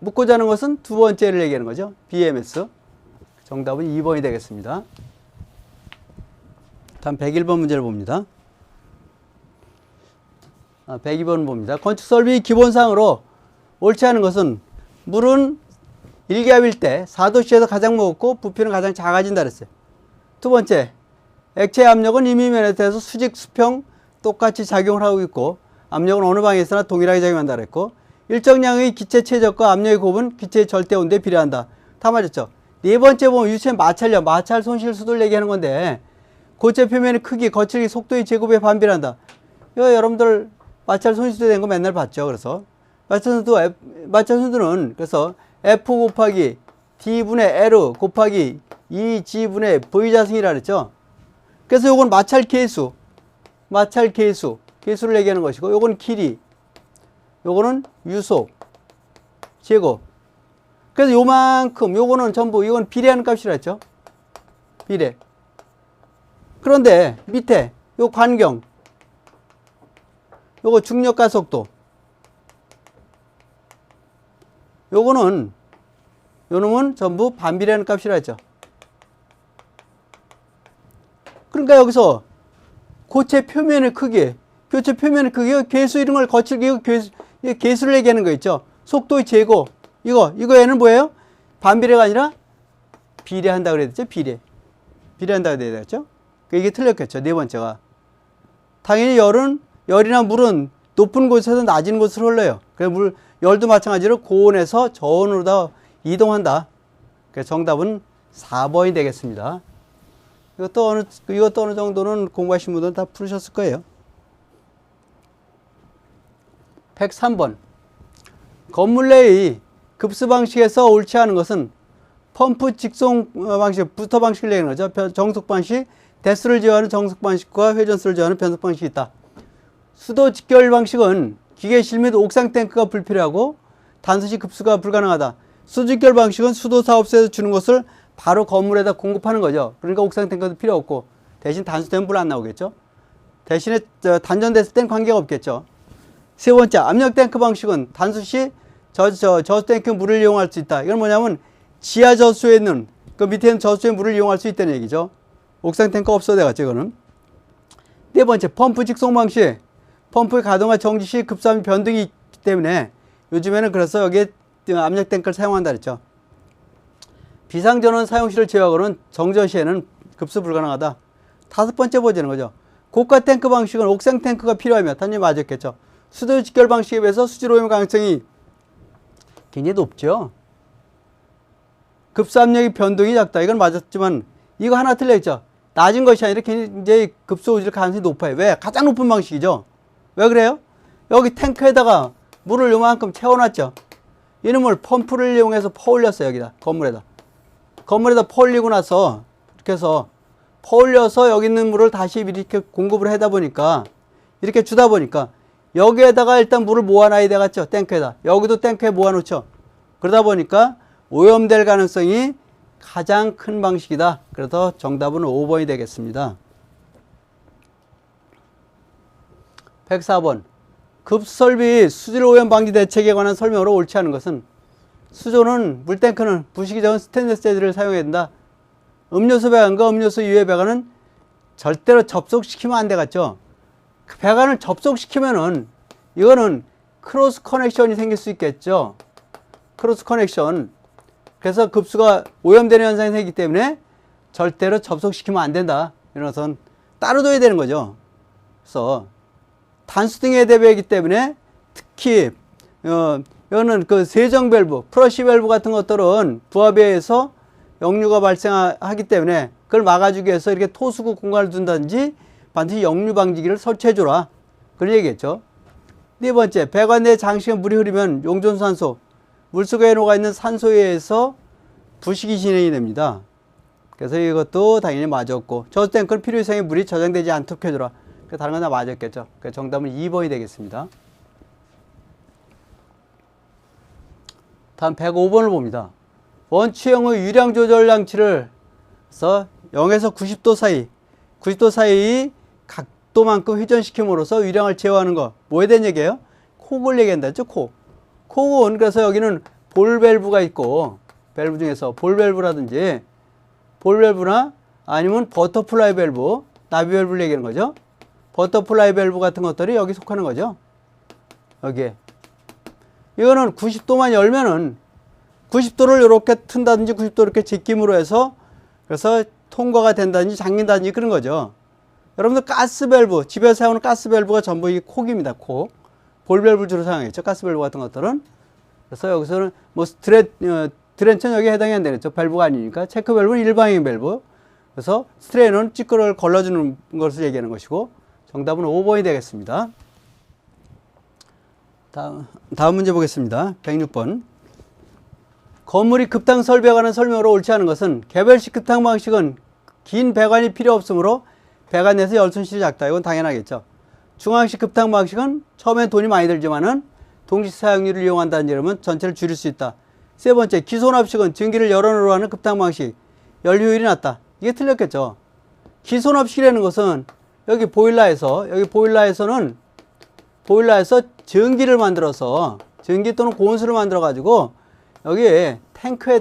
[SPEAKER 1] 묻고자 하는 것은 두 번째를 얘기하는 거죠. BMS. 정답은 2번이 되겠습니다. 다음 101번 문제를 봅니다. 102번 봅니다. 건축설비 기본사항으로 옳지 않은 것은, 물은 일기압일 때 4도씨에서 가장 무겁고 부피는 가장 작아진다 그랬어요. 두 번째, 액체 압력은 이미 면에서 수직, 수평 똑같이 작용을 하고 있고, 압력은 어느 방에 있으나 동일하게 작용한다 그랬고, 일정량의 기체 최적과 압력의 곱은 기체의 절대 온도에 비례한다. 다 맞았죠. 네 번째 보면 유체 마찰 손실 수도를 얘기하는 건데, 고체 표면의 크기, 거칠기, 속도의 제곱에 반비례한다. 이거 여러분들 마찰 손실도 된 거 맨날 봤죠. 그래서 마찰 손실은 그래서 F 곱하기 D분의 L 곱하기 2G분의 V자승이라 그랬죠. 그래서 요건 마찰 계수를 얘기하는 것이고, 요건 길이, 요거는 유속, 제곱. 그래서 요만큼, 요거는 전부, 이건 비례하는 값이라 했죠. 비례. 그런데 밑에 요 관경, 요거 중력과 속도, 요놈은 전부 반비례하는 값이라 했죠. 그러니까 여기서 고체 표면의 크기, 교체 표면의 크기, 계수 이런 걸 거칠게, 계수를 얘기하는 거 있죠. 속도의 제곱, 이거에는 뭐예요? 반비례가 아니라 비례한다 그랬죠. 비례한다 그랬죠. 이게 틀렸겠죠. 네 번째가. 당연히 열이나 물은 높은 곳에서 낮은 곳으로 흘러요. 그래서 열도 마찬가지로 고온에서 저온으로 다 이동한다. 그래서 정답은 4번이 되겠습니다. 이것도 어느 정도는 공부하신 분들은 다 풀으셨을 거예요. 103번. 건물 내의 급수 방식에서 옳지 않은 것은 펌프 직송 방식, 부터 방식을 얘기하는 거죠. 정속 방식, 대수를 제어하는 정속 방식과 회전수를 제어하는 변속 방식이 있다. 수도 직결 방식은 기계실 및 옥상 탱크가 불필요하고 단순시 급수가 불가능하다. 수도 직결 방식은 수도 사업소에서 주는 것을 바로 건물에다 공급하는 거죠. 그러니까 옥상 탱크도 필요 없고, 대신 단수되면 물 안 나오겠죠. 대신에 단전됐을 땐 관계가 없겠죠. 세 번째, 압력 탱크 방식은 단수시 저수 탱크 물을 이용할 수 있다. 이건 뭐냐면 지하 저수에 있는 그 밑에는 저수의 물을 이용할 수 있다는 얘기죠. 옥상 탱크 없어도 되겠죠, 이거는. 네 번째, 펌프 직송 방식. 펌프의 가동과 정지 시 급수압 변동이 있기 때문에 요즘에는 그래서 여기에 압력 탱크를 사용한다 그랬죠. 비상전원 사용 시를 제외하고는 정전 시에는 급수 불가능하다. 다섯 번째 보자는 거죠. 고가 탱크 방식은 옥상 탱크가 필요하면 당연히 맞았겠죠. 수도 직결 방식에 비해서 수질 오염 가능성이 굉장히 높죠. 급수압력이 변동이 작다. 이건 맞았지만 이거 하나 틀려있죠. 낮은 것이 아니라 굉장히 급수 오질 가능성이 높아요. 왜? 가장 높은 방식이죠. 왜 그래요? 여기 탱크에다가 물을 요만큼 채워놨죠. 이놈을 펌프를 이용해서 퍼올렸어요. 여기다 건물에다 퍼올리고 나서 이렇게 해서 퍼올려서 여기 있는 물을 다시 이렇게 공급을 하다 보니까 이렇게 주다 보니까 여기에다가 일단 물을 모아놔야 되겠죠. 탱크에다. 여기도 탱크에 모아놓죠. 그러다 보니까 오염될 가능성이 가장 큰 방식이다. 그래서 정답은 5번이 되겠습니다. 104번. 급설비 수질 오염 방지 대책에 관한 설명으로 옳지 않은 것은 수조는 물탱크는 부식이 적은 스테인리스 재질을 사용해야 된다. 음료수 배관과 음료수 유해 배관은 절대로 접속시키면 안 되겠죠. 그 배관을 접속시키면은 이거는 크로스 커넥션이 생길 수 있겠죠. 크로스 커넥션. 그래서 급수가 오염되는 현상이 생기기 때문에 절대로 접속시키면 안 된다. 이런 따로 둬야 되는 거죠. 그래서 단수등에 대비하기 때문에 특히 이거는 그 세정 밸브, 프러시 밸브 같은 것들은 부하에 의해서 역류가 발생하기 때문에 그걸 막아주기 위해서 이렇게 토수구 공간을 둔다든지 반드시 역류 방지기를 설치해줘라. 그런 얘기겠죠. 네 번째, 배관 내 장시간 물이 흐르면 용존산소, 물속에 녹아 있는 산소에 의해서 부식이 진행이 됩니다. 그래서 이것도 당연히 맞았고, 저수 탱크는 필요 이상의 물이 저장되지 않도록 해줘라. 다른 건 다 맞았겠죠. 정답은 2번이 되겠습니다. 다음 105번을 봅니다. 원추형의 유량 조절 장치를 서 0에서 90도 사이 각도만큼 회전시킴으로써 유량을 제어하는 거. 뭐에 대한 얘기예요? 콕을 얘기한다 했죠. 콕은 그래서 여기는 볼 밸브가 있고, 밸브 중에서 볼 밸브라든지 볼 밸브나 아니면 버터플라이 밸브, 나비 밸브를 얘기하는 거죠. 버터플라이 밸브 같은 것들이 여기 속하는 거죠. 여기에. 이거는 90도만 열면은 90도를 이렇게 튼다든지 90도 이렇게 제낌으로 해서 그래서 통과가 된다든지 잠긴다든지 그런 거죠. 여러분들 가스 밸브, 집에서 사용하는 가스 밸브가 전부 이게 콕입니다. 콕. 볼 밸브 주로 사용했죠. 가스 밸브 같은 것들은. 그래서 여기서는 뭐 드렌처는 여기에 해당이 안 되겠죠. 밸브가 아니니까. 체크 밸브는 일방향 밸브. 그래서 스트레이는 찌꺼를 걸러주는 것을 얘기하는 것이고, 정답은 5번이 되겠습니다. 다음 문제 보겠습니다. 106번. 건물이 급탕 설비에 관한 설명으로 옳지 않은 것은 개별식 급탕 방식은 긴 배관이 필요 없으므로 배관 내에서 열 손실이 작다. 이건 당연하겠죠. 중앙식 급탕 방식은 처음엔 돈이 많이 들지만은 동시 사용률을 이용한다는 이러면 전체를 줄일 수 있다. 세 번째, 기손압식은 전기를 열원으로 하는 급탕 방식. 열 효율이 낮다. 이게 틀렸겠죠. 기손압식이라는 것은 여기 보일러에서는 전기를 만들어서 전기 또는 고온수를 만들어 가지고 여기에 탱크에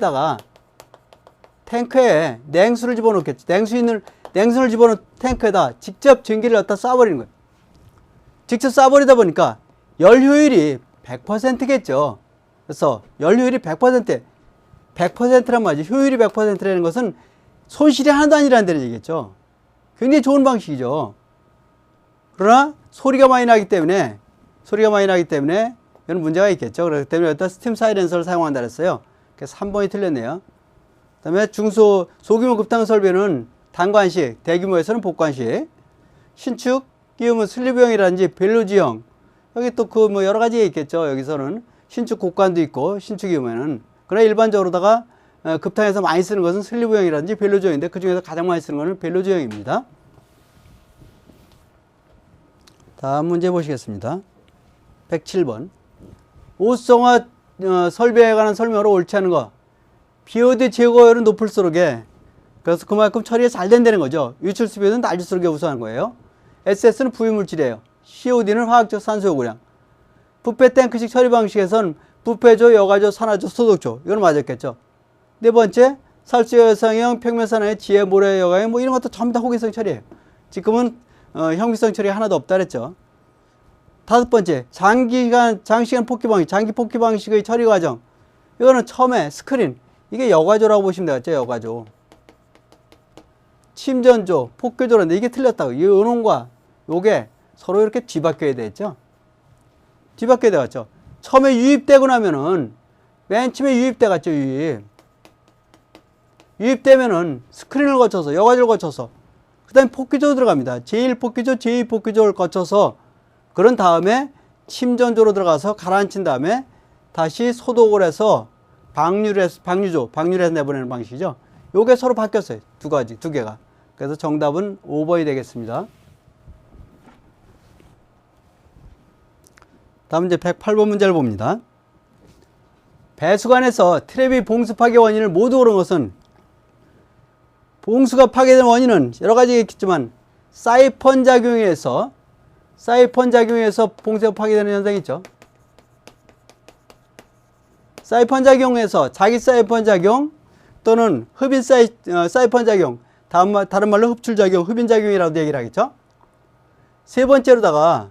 [SPEAKER 1] 냉수를 집어넣겠지. 냉수를 집어넣은 탱크에다 직접 전기를 넣다 쏴버리는 거예요. 직접 쏴버리다 보니까 열 효율이 100%겠죠. 그래서 열 효율이 100%란 말이지. 효율이 100%라는 것은 손실이 하나도 아니라는 얘기겠죠. 굉장히 좋은 방식이죠. 그러나 소리가 많이 나기 때문에 이런 문제가 있겠죠. 그렇기 때문에 여기다 스팀 사이렌서를 사용한다 그랬어요. 그래서 3번이 틀렸네요. 그 다음에 소규모 급탕 설비는 단관식, 대규모에서는 복관식, 신축 끼우면 슬리브형이라든지 벨루지형, 여기 또 여러 가지가 있겠죠. 여기서는 신축 곡관도 있고, 신축이면은. 그러나 일반적으로다가 급탕에서 많이 쓰는 것은 슬리브형이라든지 벨루지형인데 그 중에서 가장 많이 쓰는 것은 벨루지형입니다. 다음 문제 보시겠습니다. 107번. 우수정화 설비에 관한 설명으로 옳지 않은 거. BOD 제거율은 높을수록에, 그래서 그만큼 처리가 잘 된다는 거죠. 유출수 비율은 낮을수록 우수한 거예요. SS는 부유물질이에요. COD는 화학적 산소 요구량. 부패 탱크식 처리 방식에서는 부패조, 여가조, 산화조, 소독조. 이건 맞았겠죠. 네 번째, 살수 여상형, 평면산의 지혜, 모래 여가형 뭐 이런 것도 전부 다 호기성 처리예요. 지금은 형기성 처리가 하나도 없다 그랬죠. 다섯 번째, 장시간 폭기 방식, 장기 폭기 방식의 처리 과정. 이거는 처음에 스크린, 이게 여과조라고 보시면 되겠죠. 여과조. 침전조, 폭교조라는데 이게 틀렸다고. 이 은원과 요게 서로 이렇게 뒤바뀌어야 되겠죠. 뒤바뀌어야 되겠죠. 처음에 유입되고 나면은 맨 처음에 유입돼갔죠. 유입되면은 스크린을 거쳐서 여과조를 거쳐서 그 다음에 폭기조 들어갑니다. 제1폭기조, 제2폭기조를 거쳐서 그런 다음에 침전조로 들어가서 가라앉힌 다음에 다시 소독을 해서 방류조, 방류해서 내보내는 방식이죠. 요게 서로 바뀌었어요. 두 개가. 그래서 정답은 5번이 되겠습니다. 다음 이제 108번 문제를 봅니다. 배수관에서 트랩이 봉수 파괴 원인을 모두 고른 것은, 봉수가 파괴된 원인은 여러 가지가 있겠지만 사이펀 작용에 의해서 봉수가 파괴되는 현상이 있죠. 사이펀 작용에서 자기 사이펀 작용 또는 흡인 사이펀 작용, 다른 말로 흡출 작용, 흡인 작용이라고도 얘기를 하겠죠. 세 번째로다가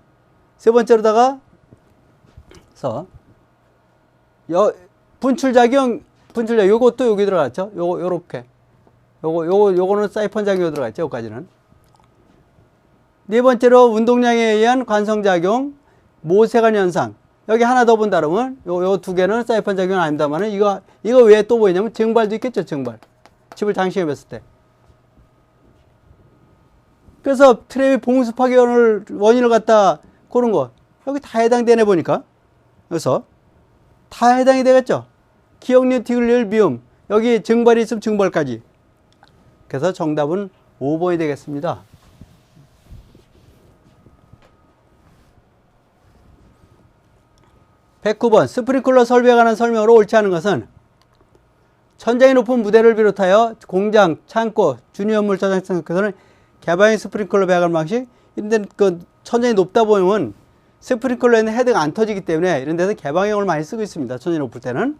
[SPEAKER 1] 분출 작용 요것도 여기 들어갔죠. 요렇게 요거는 사이펀 작용으로 들어갔죠. 여기까지는. 네 번째로 운동량에 의한 관성작용, 모세관 현상. 여기 하나 더 본다면 요 두 개는 사이펀 작용은 아닙니다만 이거 왜 또 보이냐면 증발도 있겠죠. 증발. 칩을 장시경에 뵀을 때. 그래서 트랩이 봉수 파괴 원인을 갖다 고른 거 여기 다 해당되네 보니까. 그래서 다 해당이 되겠죠. 기억력, 디글리얼, 미움. 여기 증발이 있으면 증발까지. 그래서 정답은 5번이 되겠습니다. 109번 스프링클러 설비에 관한 설명으로 옳지 않은 것은, 천장이 높은 무대를 비롯하여 공장, 창고, 준위건물 저장센터에서는 개방형 스프링클러 배관 방식, 이런 데는 그 천장이 높다 보면 스프링클러에는 헤드가 안 터지기 때문에 이런 데서 개방형을 많이 쓰고 있습니다. 천장이 높을 때는.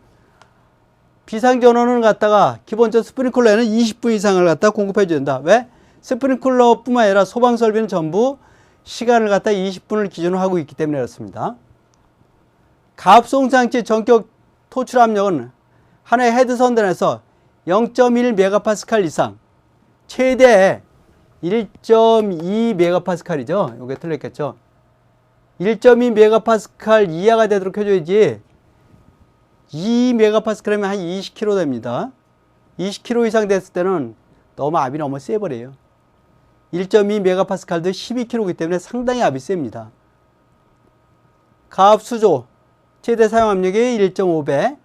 [SPEAKER 1] 비상전원을 갖다가 기본적으로 스프링클러에는 20분 이상을 갖다 공급해 줘야 된다. 왜? 스프링클러뿐만 아니라 소방 설비는 전부 시간을 갖다 20분을 기준으로 하고 있기 때문에 그렇습니다. 가압송 장치 전격 토출 압력은 하나의 헤드 선단에서 0.1메가파스칼 이상, 최대 1.2메가파스칼이죠. 이게 틀렸겠죠. 1.2메가파스칼 이하가 되도록 해줘야지. 2메가파스칼이면 한 20kg 됩니다. 20kg 이상 됐을 때는 압이 너무 세버려요. 1.2메가파스칼도 12kg이기 때문에 상당히 압이 셉니다. 가압수조 최대 사용 압력이 1.5배.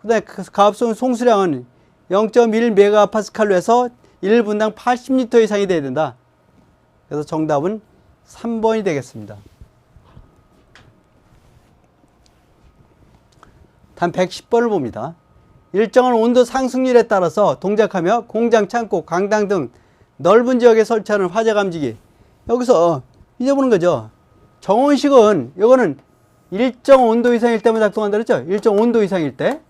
[SPEAKER 1] 그 다음에 가압송 송수량은 0.1메가파스칼로 해서 1분당 80리터 이상이 돼야 된다. 그래서 정답은 3번이 되겠습니다. 다음 110번을 봅니다. 일정한 온도 상승률에 따라서 동작하며 공장, 창고, 강당 등 넓은 지역에 설치하는 화재 감지기. 여기서 잊어보는 거죠. 정온식은 이거는 일정 온도 이상일 때만 작동한다 그랬죠. 일정 온도 이상일 때.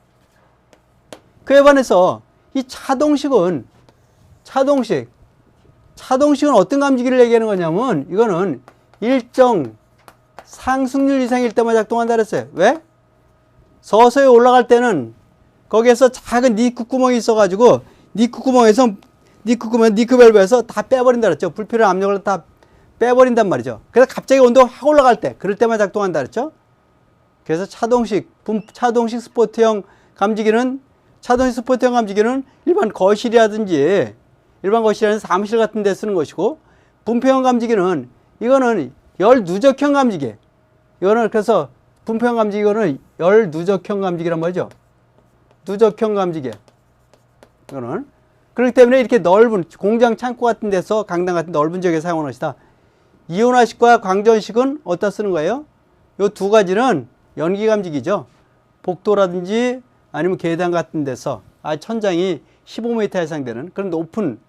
[SPEAKER 1] 그에 반해서 이 차동식은 어떤 감지기를 얘기하는 거냐면 이거는 일정 상승률 이상일 때만 작동한다 그랬어요. 왜? 서서히 올라갈 때는 거기에서 작은 니크 구멍이 있어가지고 니크 밸브에서 다 빼버린다 그랬죠. 불필요한 압력을 다 빼버린단 말이죠. 그래서 갑자기 온도가 확 올라갈 때, 그럴 때만 작동한다 그랬죠. 그래서 차동식 스포트형 감지기는 일반 거실이라든지 사무실 같은 데 쓰는 것이고, 분표형 감지기는 이거는 열 누적형 감지기. 이거는 그래서 분표형 감지기 이거는 열 누적형 감지기란 말이죠. 누적형 감지기. 이거는 그렇기 때문에 이렇게 넓은 공장 창고 같은 데서 강당 같은 넓은 지역에 사용하는 것이다. 이온화식과 광전식은 어디다 쓰는 거예요? 이 두 가지는 연기 감지기죠. 복도라든지 아니면 계단 같은 데서 천장이 15m 이상 되는 그런 높은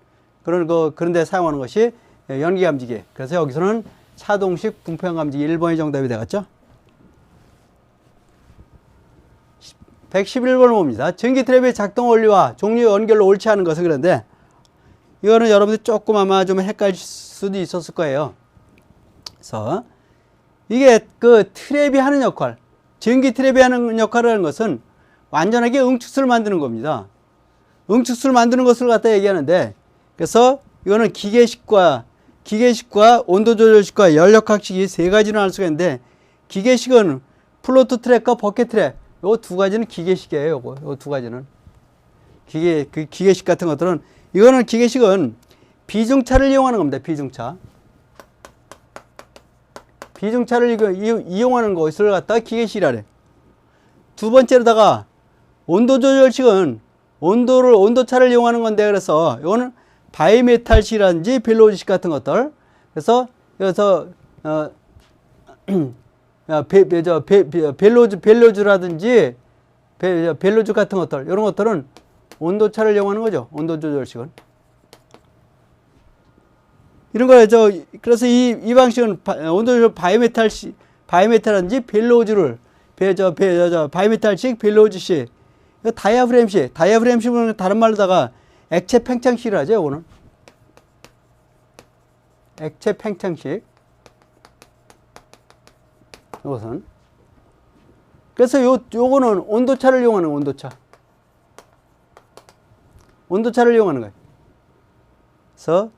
[SPEAKER 1] 그런 데 사용하는 것이 연기 감지기. 그래서 여기서는 차동식 분포형 감지기 1번이 정답이 되겠죠. 111번을 봅니다. 전기 트랩의 작동 원리와 종류 연결로 옳지 않은 것은 그런데 이거는 여러분들 조금 아마 좀 헷갈릴 수도 있었을 거예요. 그래서 이게 그 트랩이 하는 역할, 전기 트랩이 하는 역할을 하는 것은 완전하게 응축수를 만드는 겁니다. 응축수를 만드는 것을 갖다 얘기하는데, 그래서 이거는 기계식과 온도 조절식과 연력학식이 세 가지로 나눌 수가 있는데, 기계식은 플로트 트랩과 버켓 트랩, 요 두 가지는 기계식이에요. 요 두 가지는 기계식 같은 것들은, 이거는 기계식은 비중차를 이용하는 겁니다. 비중차를 이용하는 것을 갖다가 기계식이라래. 두 번째로다가 온도 조절식은 온도차를 이용하는 건데, 그래서 이거는 바이메탈식이라든지 벨로우즈식 같은 것들. 그래서 여기서 벨로즈라든지 벨로즈 같은 것들, 이런 것들은 온도차를 이용하는 거죠. 온도 조절식은. 이런 거, 그래서 이 방식은 온도 조절 바이메탈이라든지 벨로즈를, 바이메탈식, 벨로즈식, 다이아프램식은 다른 말로다가 액체 팽창식이라 하죠, 요거는. 액체 팽창식. 요것은. 그래서 요거는 온도차를 이용하는 거예요, 온도차를 이용하는 거예요. 그래서,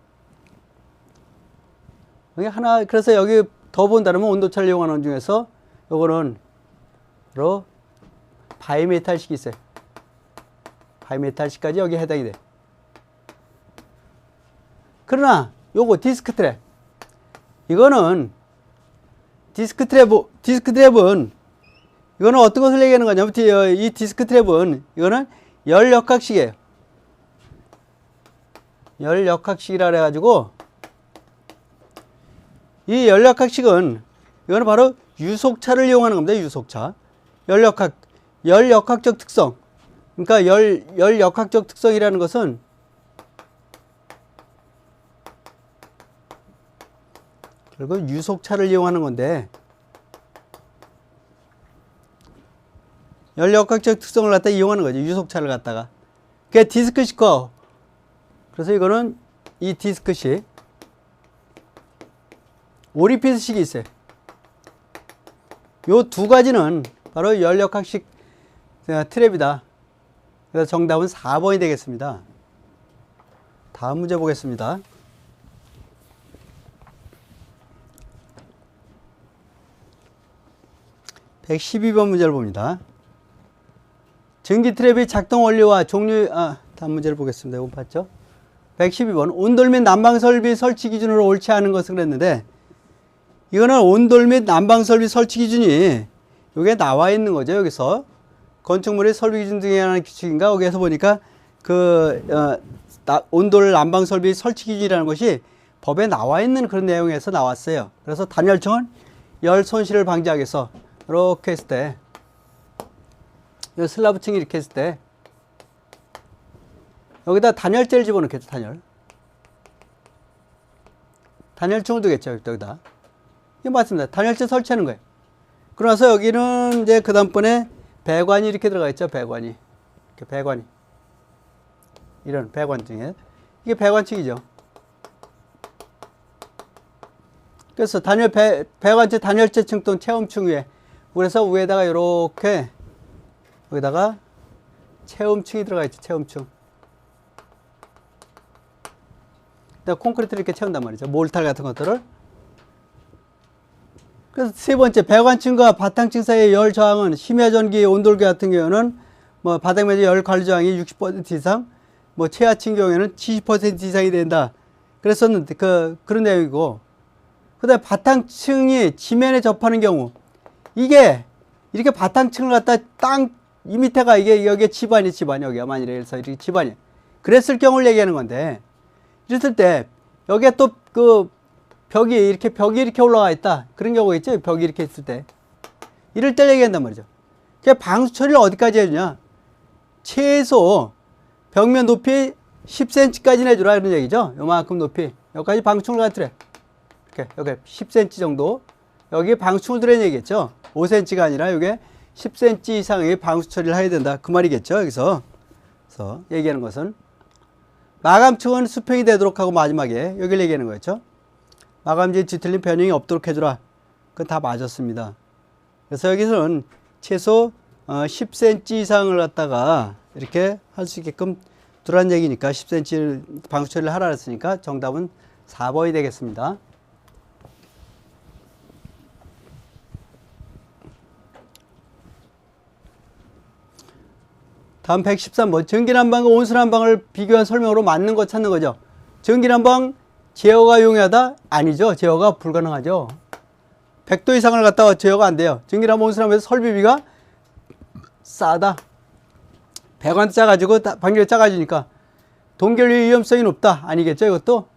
[SPEAKER 1] 여기 하나, 그래서 여기 더 본다면 온도차를 이용하는 중에서 요거는 바로 바이메탈식이 있어요. 바이메탈식까지 여기 해당이 돼. 그러나 요거 디스크 트랩, 이거는 디스크 트랩은 이거는 어떤 것을 얘기하는 거냐면, 이 디스크 트랩은 이거는 열역학식이에요. 열역학식이라 그래가지고, 이 열역학식은 이거는 바로 유속차를 이용하는 겁니다. 유속차. 열역학적 특성. 그러니까 열역학적 특성이라는 것은 결국 유속차를 이용하는 건데, 열역학적 특성을 갖다 이용하는 거죠. 유속차를 갖다가. 그게 디스크식과, 그래서 이거는 이 디스크식, 오리피스식이 있어요. 요 두 가지는 바로 열역학식 트랩이다. 그래서 정답은 4번이 되겠습니다. 다음 문제 보겠습니다. (112번) 문제를 봅니다. 전기 트랩의 작동 원리와 종류, 다음 문제를 보겠습니다. 이거 봤죠? 112번. 온돌 및 난방 설비 설치 기준으로 옳지 않은 것을 그랬는데, 이거는 온돌 및 난방 설비 설치 기준이 여기에 나와 있는 거죠. 여기서 건축물의 설비 기준 등에 관한 규칙인가, 여기에서 보니까 온돌 난방 설비 설치 기준이라는 것이 법에 나와 있는 그런 내용에서 나왔어요. 그래서 단열청은 열 손실을 방지하기 위해서 이렇게 했을 때, 이 슬라브층이 이렇게 했을 때 여기다 단열재를 집어넣겠죠. 단열층을 두겠죠. 여기다. 이게 맞습니다. 단열재 설치하는 거예요. 그러나서 여기는 이제 그 다음번에 배관이 이렇게 들어가 있죠. 배관이. 이런 배관 중에. 이게 배관층이죠. 그래서 배관체 단열재층 또는 체험층 위에, 그래서 위에다가 이렇게, 여기다가 체험층이 들어가 있죠. 체험층. 콘크리트를 이렇게 채운단 말이죠. 몰탈 같은 것들을. 그래서 세 번째, 배관층과 바탕층 사이의 열 저항은 심야 전기 온돌계 같은 경우는 뭐 바닥 매저 열 관리 저항이 60% 이상, 뭐 최하층 경우에는 70% 이상이 된다. 그랬었는데 그런 내용이고, 그다음에 바탕층이 지면에 접하는 경우, 이게 이렇게 바탕층을 갖다 이 밑에가 여기에 집안이 여기가 만일에 이래서 이렇게 집안이. 그랬을 경우를 얘기하는 건데, 이랬을 때 여기에 또 벽이 이렇게 올라가 있다. 그런 경우가 있죠. 벽이 이렇게 있을 때. 이럴 때 얘기한단 말이죠. 그러니까 방수 처리를 어디까지 해주냐. 최소 벽면 높이 10cm까지 해주라. 이런 얘기죠. 요만큼 높이. 여기까지 방충을 갖더래. 이렇게, 여기 10cm 정도. 여기에 방충을 들으라는 얘기겠죠. 5cm가 아니라 여기에 10cm 이상의 방수 처리를 해야 된다. 그 말이겠죠. 여기서. 그래서 얘기하는 것은 마감층은 수평이 되도록 하고 마지막에 여기를 얘기하는 거였죠. 마감지에 뒤틀린 변형이 없도록 해주라. 그건 다 맞았습니다. 그래서 여기서는 최소 10cm 이상을 갖다가 이렇게 할 수 있게끔 두란 얘기니까 10cm 방수 처리를 하라 했으니까 정답은 4번이 되겠습니다. 다음 113번. 전기난방과 온수난방을 비교한 설명으로 맞는 거 찾는 거죠. 전기난방 제어가 용이하다? 아니죠. 제어가 불가능하죠. 100도 이상을 갖다가 제어가 안 돼요. 전기난방 온수난방에서 설비비가 싸다. 100원 짜가지고 방열이 작아지니까 동결 위험성이 높다. 아니겠죠. 이것도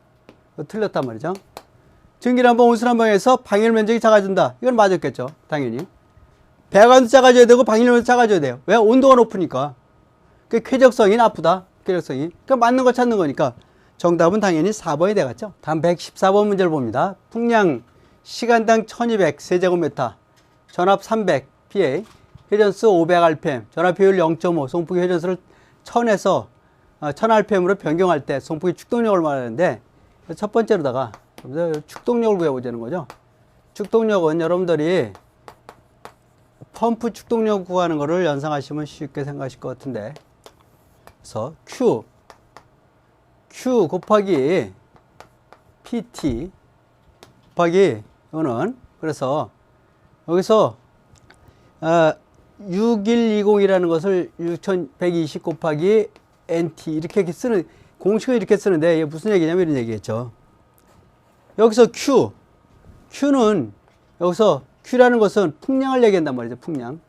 [SPEAKER 1] 틀렸단 말이죠. 전기난방 온수난방에서 방열 면적이 작아진다. 이건 맞았겠죠. 당연히. 100원 작아져야 되고 방열 면적이 작아져야 돼요. 왜? 온도가 높으니까. 그 쾌적성이 나쁘다. 쾌적성이. 그러니까 맞는 거 찾는 거니까 정답은 당연히 4번이 되겠죠. 다음 114번 문제를 봅니다. 풍량 시간당 1200 세제곱미터, 전압 300 PA, 회전수 500 RPM, 전압 효율 0.5, 송풍기 회전수를 1000에서 1000 RPM으로 변경할 때 송풍기 축동력을 말하는데 첫 번째로다가 축동력을 구해보자는 거죠. 축동력은 여러분들이 펌프 축동력 구하는 거를 연상하시면 쉽게 생각하실 것 같은데, 그래서 Q 곱하기 PT 곱하기 이거는, 그래서 여기서 6120이라는 것을 6120 곱하기 NT 이렇게 쓰는 공식을 이렇게 쓰는데 이게 무슨 얘기냐면 이런 얘기겠죠. 여기서 Q는 여기서 Q라는 것은 풍량을 얘기한단 말이죠. 풍량.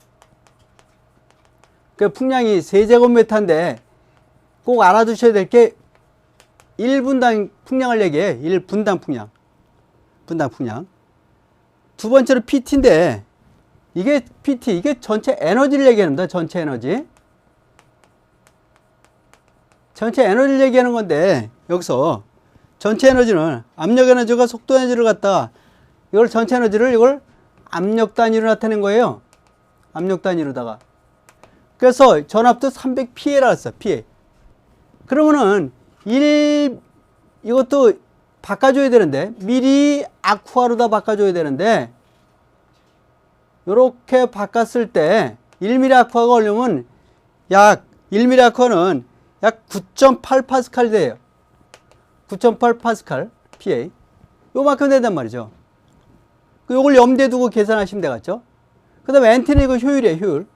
[SPEAKER 1] 그 풍량이 세제곱미터인데 꼭 알아두셔야 될 게 1분당 풍량을 얘기해. 1분당 풍량. 분당 풍량. 두 번째로 PT인데 이게 PT, 이게 전체 에너지를 얘기합니다. 전체 에너지. 전체 에너지를 얘기하는 건데 여기서 전체 에너지는 압력 에너지가 속도 에너지를 갖다 이걸 전체 에너지를 이걸 압력 단위로 나타낸 거예요. 압력 단위로다가. 그래서 전압도 300PA라 했어. PA. 그러면은 이것도 바꿔줘야 되는데 미리 아쿠아로다 바꿔줘야 되는데 요렇게 바꿨을 때 1mm 아쿠아가 걸리면 약 1mm 아쿠아는 약 9.8파스칼 돼요. 9.8파스칼 PA. 요만큼 된단 말이죠. 요걸 염두에 두고 계산하시면 되겠죠. 그 다음에 NT는 이거 효율이에요. 효율.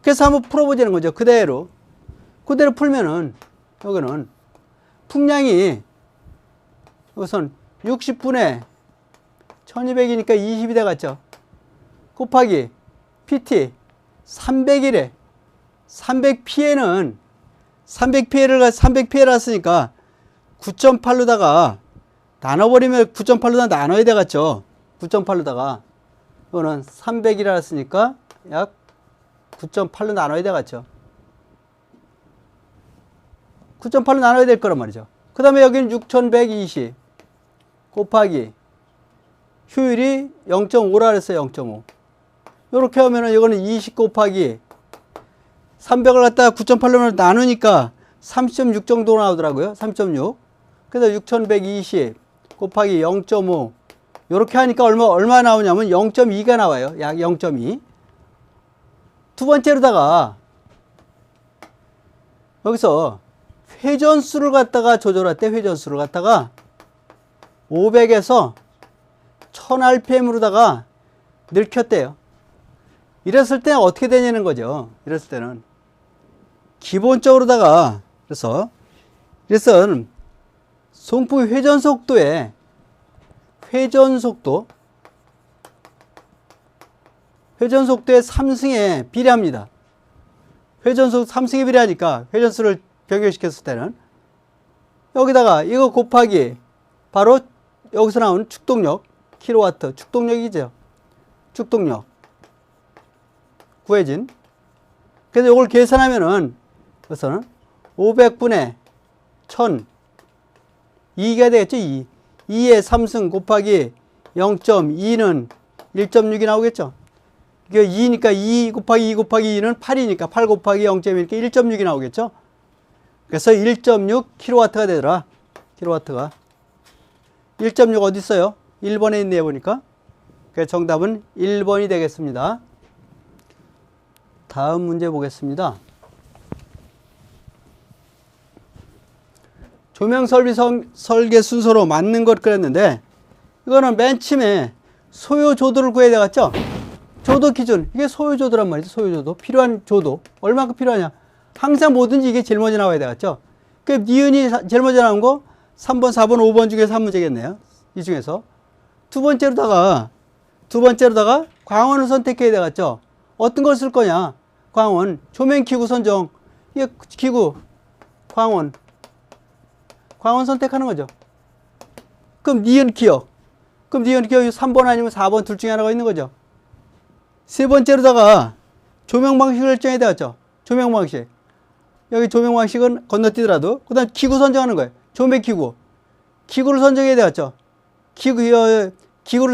[SPEAKER 1] 그래서 한번 풀어보자는 거죠. 그대로 풀면은 여기는 풍량이 우선 60분의 1200이니까 20이 되겠죠. 곱하기 PT 300이래. 300PA는 300PA를 쓰니까 9.8로다가 나눠버리면 9.8로다 나눠야 되겠죠. 9.8로다가 이거는 300이라 했으니까 약 9.8로 나눠야 되겠죠. 9.8로 나눠야 될 거란 말이죠. 그 다음에 여기는 6120 곱하기 효율이 0.5라 그랬어요. 0.5. 이렇게 하면은 이거는 20 곱하기 300을 갖다가 9.8로 나누니까 30.6 정도 나오더라고요. 30.6. 그래서 6120 곱하기 0.5 이렇게 하니까 얼마 나오냐면 0.2가 나와요. 약 0.2. 두 번째로다가 여기서 회전수를 갖다가 조절할 때 회전수를 갖다가 500에서 1000rpm으로다가 늙혔대요. 이랬을 때 어떻게 되냐는 거죠. 이랬을 때는 기본적으로다가 그래서 송풍 회전 속도에 회전 속도의 3승에 비례합니다. 회전속 3승에 비례하니까 회전수를 변경시켰을 때는 여기다가 이거 곱하기 바로 여기서 나오는 축동력 킬로와트 축동력이죠. 축동력 구해진. 그래서 이걸 계산하면은 그래서는 500분의 1000 2가 되겠죠. 2의 3승 곱하기 0.2는 1.6이 나오겠죠. 이게 2니까 2 곱하기 2 곱하기 2는 8이니까 8 곱하기 0.1이니까 1.6이 나오겠죠. 그래서 1.6kW가 되더라. 킬로와트가. 1.6 어디 있어요? 1번에 있네 보니까. 그래서 정답은 1번이 되겠습니다. 다음 문제 보겠습니다. 조명 설계 순서로 맞는 것 그랬는데 이거는 맨 처음에 소요 조도를 구해야 되겠죠? 조도 기준. 이게 소요 조도란 말이죠. 소요 조도. 필요한 조도. 얼마큼 필요하냐? 항상 뭐든지 이게 제일 먼저 나와야 되겠죠? 그 니은이 제일 먼저 나온 거 3번, 4번, 5번 중에서 한 문제겠네요. 이 중에서. 두 번째로다가 광원을 선택해야 되겠죠? 어떤 걸 쓸 거냐? 광원. 조명기구 선정. 이게 기구. 광원 선택하는 거죠. 그럼 니은 기억. 그럼 니은 기억이 3번 아니면 4번 둘 중에 하나가 있는 거죠. 세 번째로다가 조명 방식을 결정해야 되겠죠. 조명 방식. 여기 조명 방식은 건너뛰더라도 그 다음 기구 선정하는 거예요. 조명기구. 기구를 선정해야 되겠죠. 기구를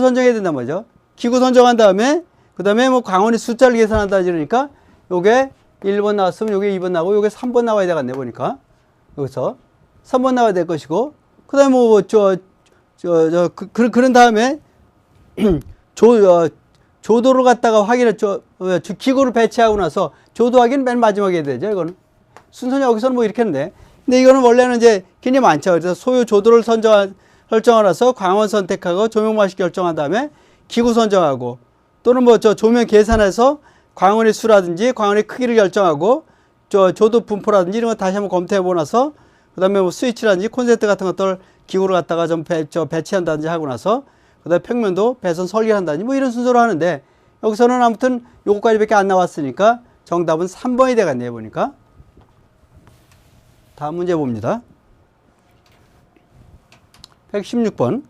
[SPEAKER 1] 선정해야 된단 말이죠. 기구 선정한 다음에 그 다음에 뭐 광원의 숫자를 계산한다 이러니까 요게 1번 나왔으면 요게 2번 나오고 요게 3번 나와야 되겠네 보니까. 여기서 3번 나와야 될 것이고 그 다음에 뭐 그런 다음에 조도를 갖다가 확인했죠. 기구를 배치하고 나서 조도 확인 맨 마지막에 해야 되죠. 이거는 순서는 여기서는 뭐 이렇게 했는데 근데 이거는 원래는 이제 굉장히 많죠. 그래서 소요 조도를 설정하라서 광원 선택하고 조명 방식 결정한 다음에 기구 선정하고 또는 뭐 조명 계산해서 광원의 수라든지 광원의 크기를 결정하고 조도 분포라든지 이런 거 다시 한번 검토해보고 나서 그 다음에 뭐 스위치라든지 콘센트 같은 것들 기구를 갖다가 좀 배치한다든지 하고 나서 그 다음에 평면도 배선 설계한다든지 뭐 이런 순서로 하는데 여기서는 아무튼 요거까지밖에 안 나왔으니까 정답은 3번이 되겠네요 보니까. 다음 문제 봅니다. 116번.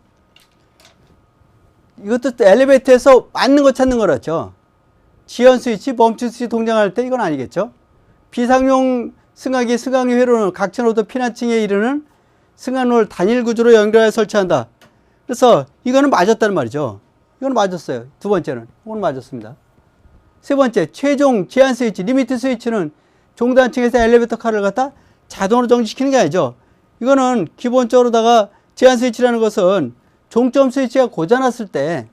[SPEAKER 1] 이것도 엘리베이터에서 맞는 거 찾는 거랬죠. 지연 스위치, 멈춤 스위치 동작할 때 이건 아니겠죠. 비상용 승강기, 승강기 회로는 각 층으로부터 피난층에 이르는 승강로를 단일 구조로 연결해 설치한다. 그래서 이거는 맞았다는 말이죠. 이건 맞았어요. 두 번째는. 이건 맞았습니다. 세 번째, 최종 제한 스위치, 리미트 스위치는 종단층에서 엘리베이터 칼을 갖다 자동으로 정지시키는 게 아니죠. 이거는 기본적으로다가 제한 스위치라는 것은 종점 스위치가 고장났을 때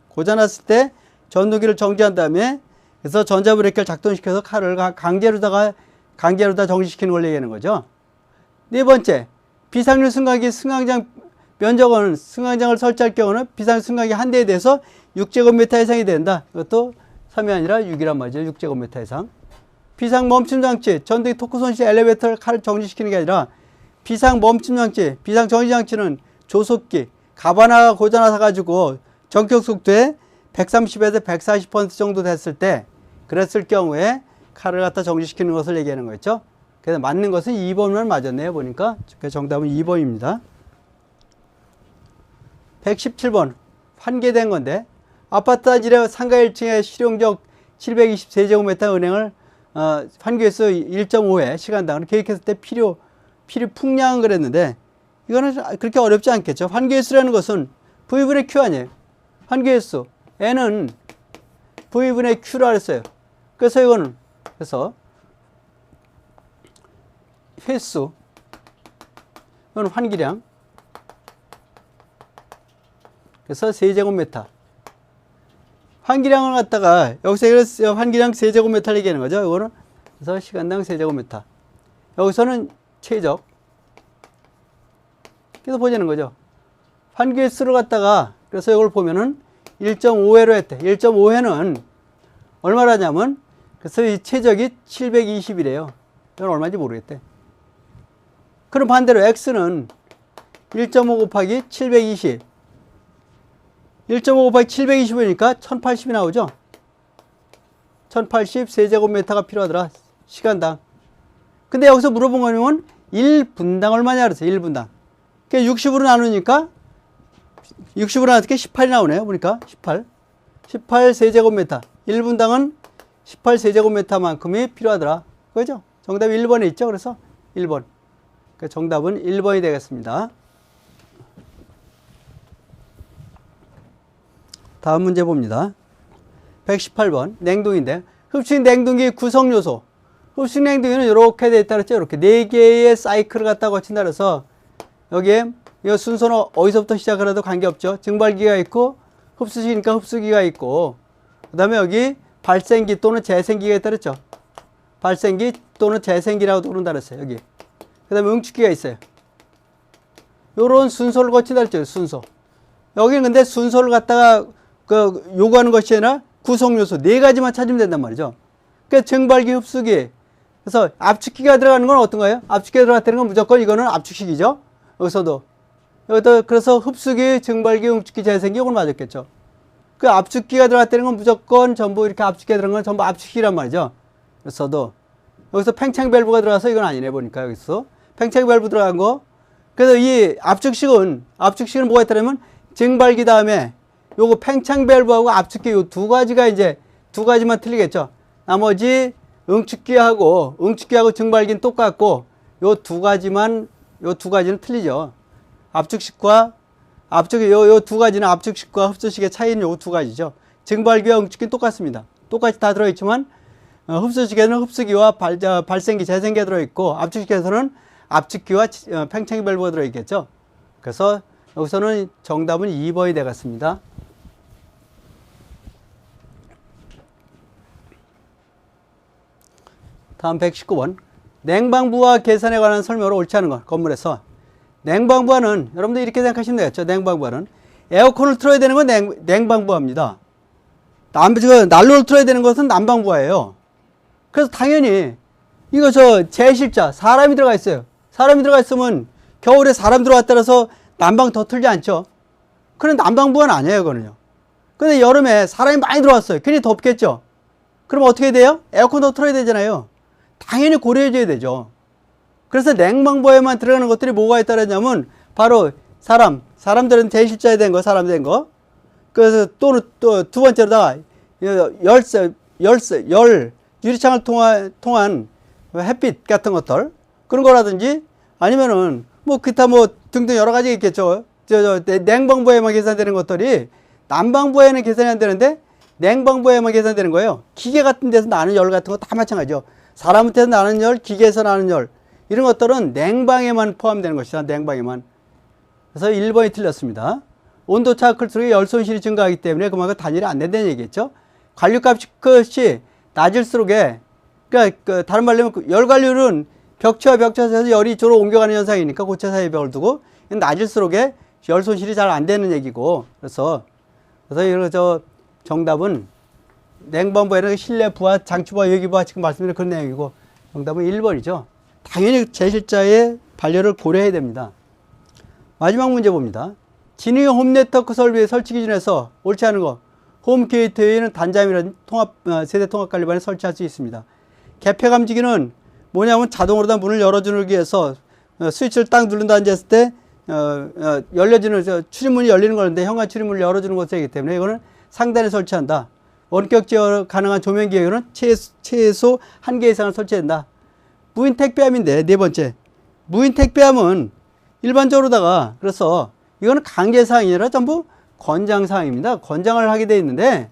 [SPEAKER 1] 전동기를 정지한 다음에 그래서 전자브레이크를 작동시켜서 칼을 강제로다 정지시키는 걸 얘기하는 거죠. 네 번째, 비상용 승강기 승강장 면적은 승강장을 설치할 경우는 비상용 승강기 한 대에 대해서 6제곱미터 이상이 된다. 이것도 3이 아니라 6이란 말이죠. 6제곱미터 이상. 비상 멈춤 장치, 전등기 토크 손실 엘리베이터를 칼을 정지시키는 게 아니라 비상 멈춤 장치, 비상 정지 장치는 조속기, 가바나가 고장나서 가지고 전격 속도에 130에서 140% 정도 됐을 때 그랬을 경우에 칼을 갖다 정지시키는 것을 얘기하는 거였죠. 그래서 맞는 것은 2번만 맞았네요. 보니까. 정답은 2번입니다. 117번. 환기된 건데 아파트 단지의 상가 1층에 실용적 720세제곱미터 은행을 환기횟수 1.5회 시간당 계획했을 때 필요 풍량은 그랬는데 이거는 그렇게 어렵지 않겠죠. 환기횟수라는 것은 V분의 Q 아니에요. 환기횟수. N은 V분의 Q라 했어요. 그래서 이거는 횟수. 이건 환기량. 그래서 세제곱미터. 환기량을 갖다가 여기서 환기량 세제곱미터를 얘기하는 거죠. 이거는 그래서 시간당 세제곱미터. 여기서는 최적. 그래서 보자는 거죠. 환기횟수를 갖다가 그래서 이걸 보면은 1.5회로 했대. 1.5회는 얼마라냐면 그래서 이 최적이 720이래요. 이건 얼마인지 모르겠대. 그럼 반대로 X는 1.5 곱하기 720. 1.5 곱하기 720이니까 1080이 나오죠. 1080 세제곱미터가 필요하더라. 시간당. 근데 여기서 물어본 거는 1분당 얼마냐 그랬어요. 1분당. 그러니까 60으로 나누니까 60으로 나누니까 18이 나오네요. 보니까 18 세제곱미터. 1분당은 18 세제곱미터만큼이 필요하더라. 그죠? 정답이 1번에 있죠. 그래서 1번. 그러니까 정답은 1번이 되겠습니다. 다음 문제 봅니다. 118번 냉동인데 흡수식 냉동기 구성 요소. 흡수식 냉동기는 이렇게 돼 있다 그랬죠. 이렇게 4개의 사이클을 갖다 거친다 그래서 여기에 이 순서는 어디서부터 시작을 해도 관계없죠. 증발기가 있고 흡수식이니까 흡수기가 있고 그 다음에 여기 발생기 또는 재생기가 있다 그랬죠. 발생기 또는 재생기라고 부른다 그랬어요. 여기. 그 다음에 응축기가 있어요. 요런 순서를 거친다 그랬죠. 순서. 여기는 근데 순서를 갖다가 요구하는 것이 아니라 구성요소 4가지만 찾으면 된단 말이죠. 그러니까 증발기, 흡수기. 그래서 압축기가 들어가는 건 어떤가요? 압축기가 들어갔다는 건 무조건 이거는 압축식이죠. 여기서도. 그래서 흡수기, 증발기, 응축기, 재생기 이건 맞았겠죠. 그 압축기가 들어갔다는 건 무조건 전부 이렇게 압축기가 들어간 건 전부 압축식이란 말이죠. 그래서도 여기서 팽창 밸브가 들어가서 이건 아니네 보니까 여기서 팽창 밸브 들어간 거. 그래서 이 압축식은 뭐가 있다면 증발기 다음에 요거 팽창 밸브하고 압축기 요 2가지가 이제 2가지만 틀리겠죠. 나머지 응축기하고 증발기는 똑같고 요 2가지는 틀리죠. 압축식과 요 2가지는 압축식과 흡수식의 차이는 요 2가지죠. 증발기와 응축기는 똑같습니다. 똑같이 다 들어있지만 흡수식에는 흡수기와 발생기, 재생기가 들어있고 압축식에서는 압축기와 팽창 밸브가 들어있겠죠. 그래서 여기서는 정답은 2번이 되겠습니다. 다음 119번. 냉방부하 계산에 관한 설명으로 옳지 않은 것. 건물에서. 냉방부하는 여러분들 이렇게 생각하시면 되겠죠. 냉방부하는. 에어컨을 틀어야 되는 건 냉방부하입니다. 난로를 틀어야 되는 것은 난방부하예요. 그래서 당연히 이거 제실자 사람이 들어가 있어요. 사람이 들어가 있으면 겨울에 사람 들어왔다 해서 난방 더 틀지 않죠. 그런 난방부하는 아니에요. 그거는요. 근데 여름에 사람이 많이 들어왔어요. 괜히 덥겠죠. 그럼 어떻게 돼요? 에어컨 더 틀어야 되잖아요. 당연히 고려해줘야 되죠. 그래서 냉방부에만 들어가는 것들이 뭐가 있다냐면 바로 사람들은 제실자에 된 거, 사람 된 거. 그래서 또 두 번째로다가 열 유리창을 통한 햇빛 같은 것들 그런 거라든지 아니면은 뭐 기타 뭐 등등 여러 가지 있겠죠. 냉방부에만 계산되는 것들이 난방부에는 계산이 안 되는데 냉방부에만 계산되는 거예요. 기계 같은 데서 나는 열 같은 거 다 마찬가지죠. 사람한테서 나는 열, 기계에서 나는 열 이런 것들은 냉방에만 포함되는 것이다. 냉방에만. 그래서 1번이 틀렸습니다. 온도차가 클수록 열 손실이 증가하기 때문에 그만큼 단열이 안 된다는 얘기겠죠. 관류값이 낮을수록에 그러니까 다른 말로 하면 열 관류는 벽체와 벽체 사이에서 열이 이쪽으로 옮겨가는 현상이니까 고체 사이에 벽을 두고 낮을수록에 열 손실이 잘 안 되는 얘기고 그래서 이거 정답은 냉방부에는 실내 부하, 장치 부하, 외기 부하 지금 말씀드린 그런 내용이고 정답은 1번이죠. 당연히 제실자의 반려를 고려해야 됩니다. 마지막 문제 봅니다. 진위형 홈네트워크 설비의 설치 기준에서 옳지 않은 거. 홈 게이트웨이는 단자임이라는 세대 통합 관리반에 설치할 수 있습니다. 개폐 감지기는 뭐냐면 자동으로 다 문을 열어주기 위해서 스위치를 딱 누른다 앉았을 때 열려지는 출입문이 열리는 건데 현관 출입문을 열어주는 것이기 때문에 이거는 상단에 설치한다. 원격 제어 가능한 조명 기계는 최소 1개 이상을 설치한다. 무인 택배함인데 네 번째 무인 택배함은 일반적으로다가 그래서 이거는 강제사항이 아니라 전부 권장사항입니다. 권장을 하게 되어 있는데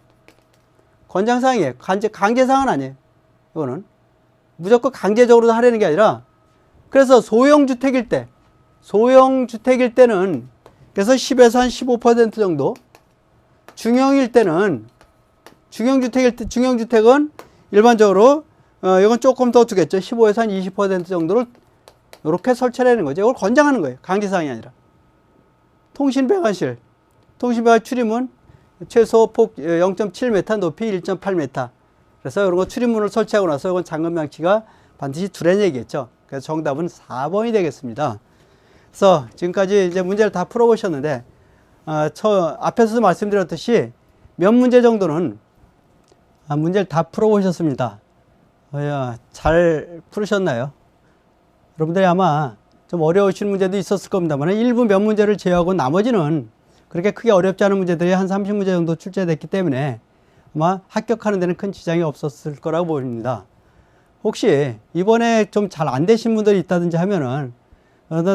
[SPEAKER 1] 권장사항이에요. 강제사항은 아니에요. 이거는 무조건 강제적으로 하려는 게 아니라 그래서 소형주택일 때는 그래서 10에서 한 15% 정도 중형주택은 일반적으로 이건 조금 더 두겠죠. 15에서 한 20% 정도를 이렇게 설치하는 거죠. 이걸 권장하는 거예요. 강제사항이 아니라. 통신배관실 출입문 최소 폭 0.7m 높이 1.8m 그래서 이런 거 출입문을 설치하고 나서 이건 잠금 장치가 반드시 두라는 얘기겠죠. 그래서 정답은 4번이 되겠습니다. 그래서 지금까지 이제 문제를 다 풀어보셨는데 앞에서도 말씀드렸듯이 몇 문제 정도는 문제를 다 풀어보셨습니다. 잘 풀으셨나요? 여러분들이 아마 좀 어려우신 문제도 있었을 겁니다만 일부 몇 문제를 제외하고 나머지는 그렇게 크게 어렵지 않은 문제들이 한 30문제 정도 출제됐기 때문에 아마 합격하는 데는 큰 지장이 없었을 거라고 보입니다. 혹시 이번에 좀 잘 안 되신 분들이 있다든지 하면은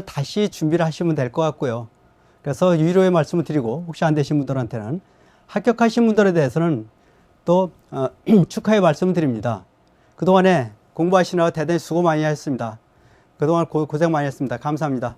[SPEAKER 1] 다시 준비를 하시면 될 것 같고요. 그래서 위로의 말씀을 드리고 혹시 안 되신 분들한테는 합격하신 분들에 대해서는 또 축하의 말씀을 드립니다. 그동안에 공부하시느라 대단히 수고 많이 하셨습니다. 그동안 고생 많이 했습니다. 감사합니다.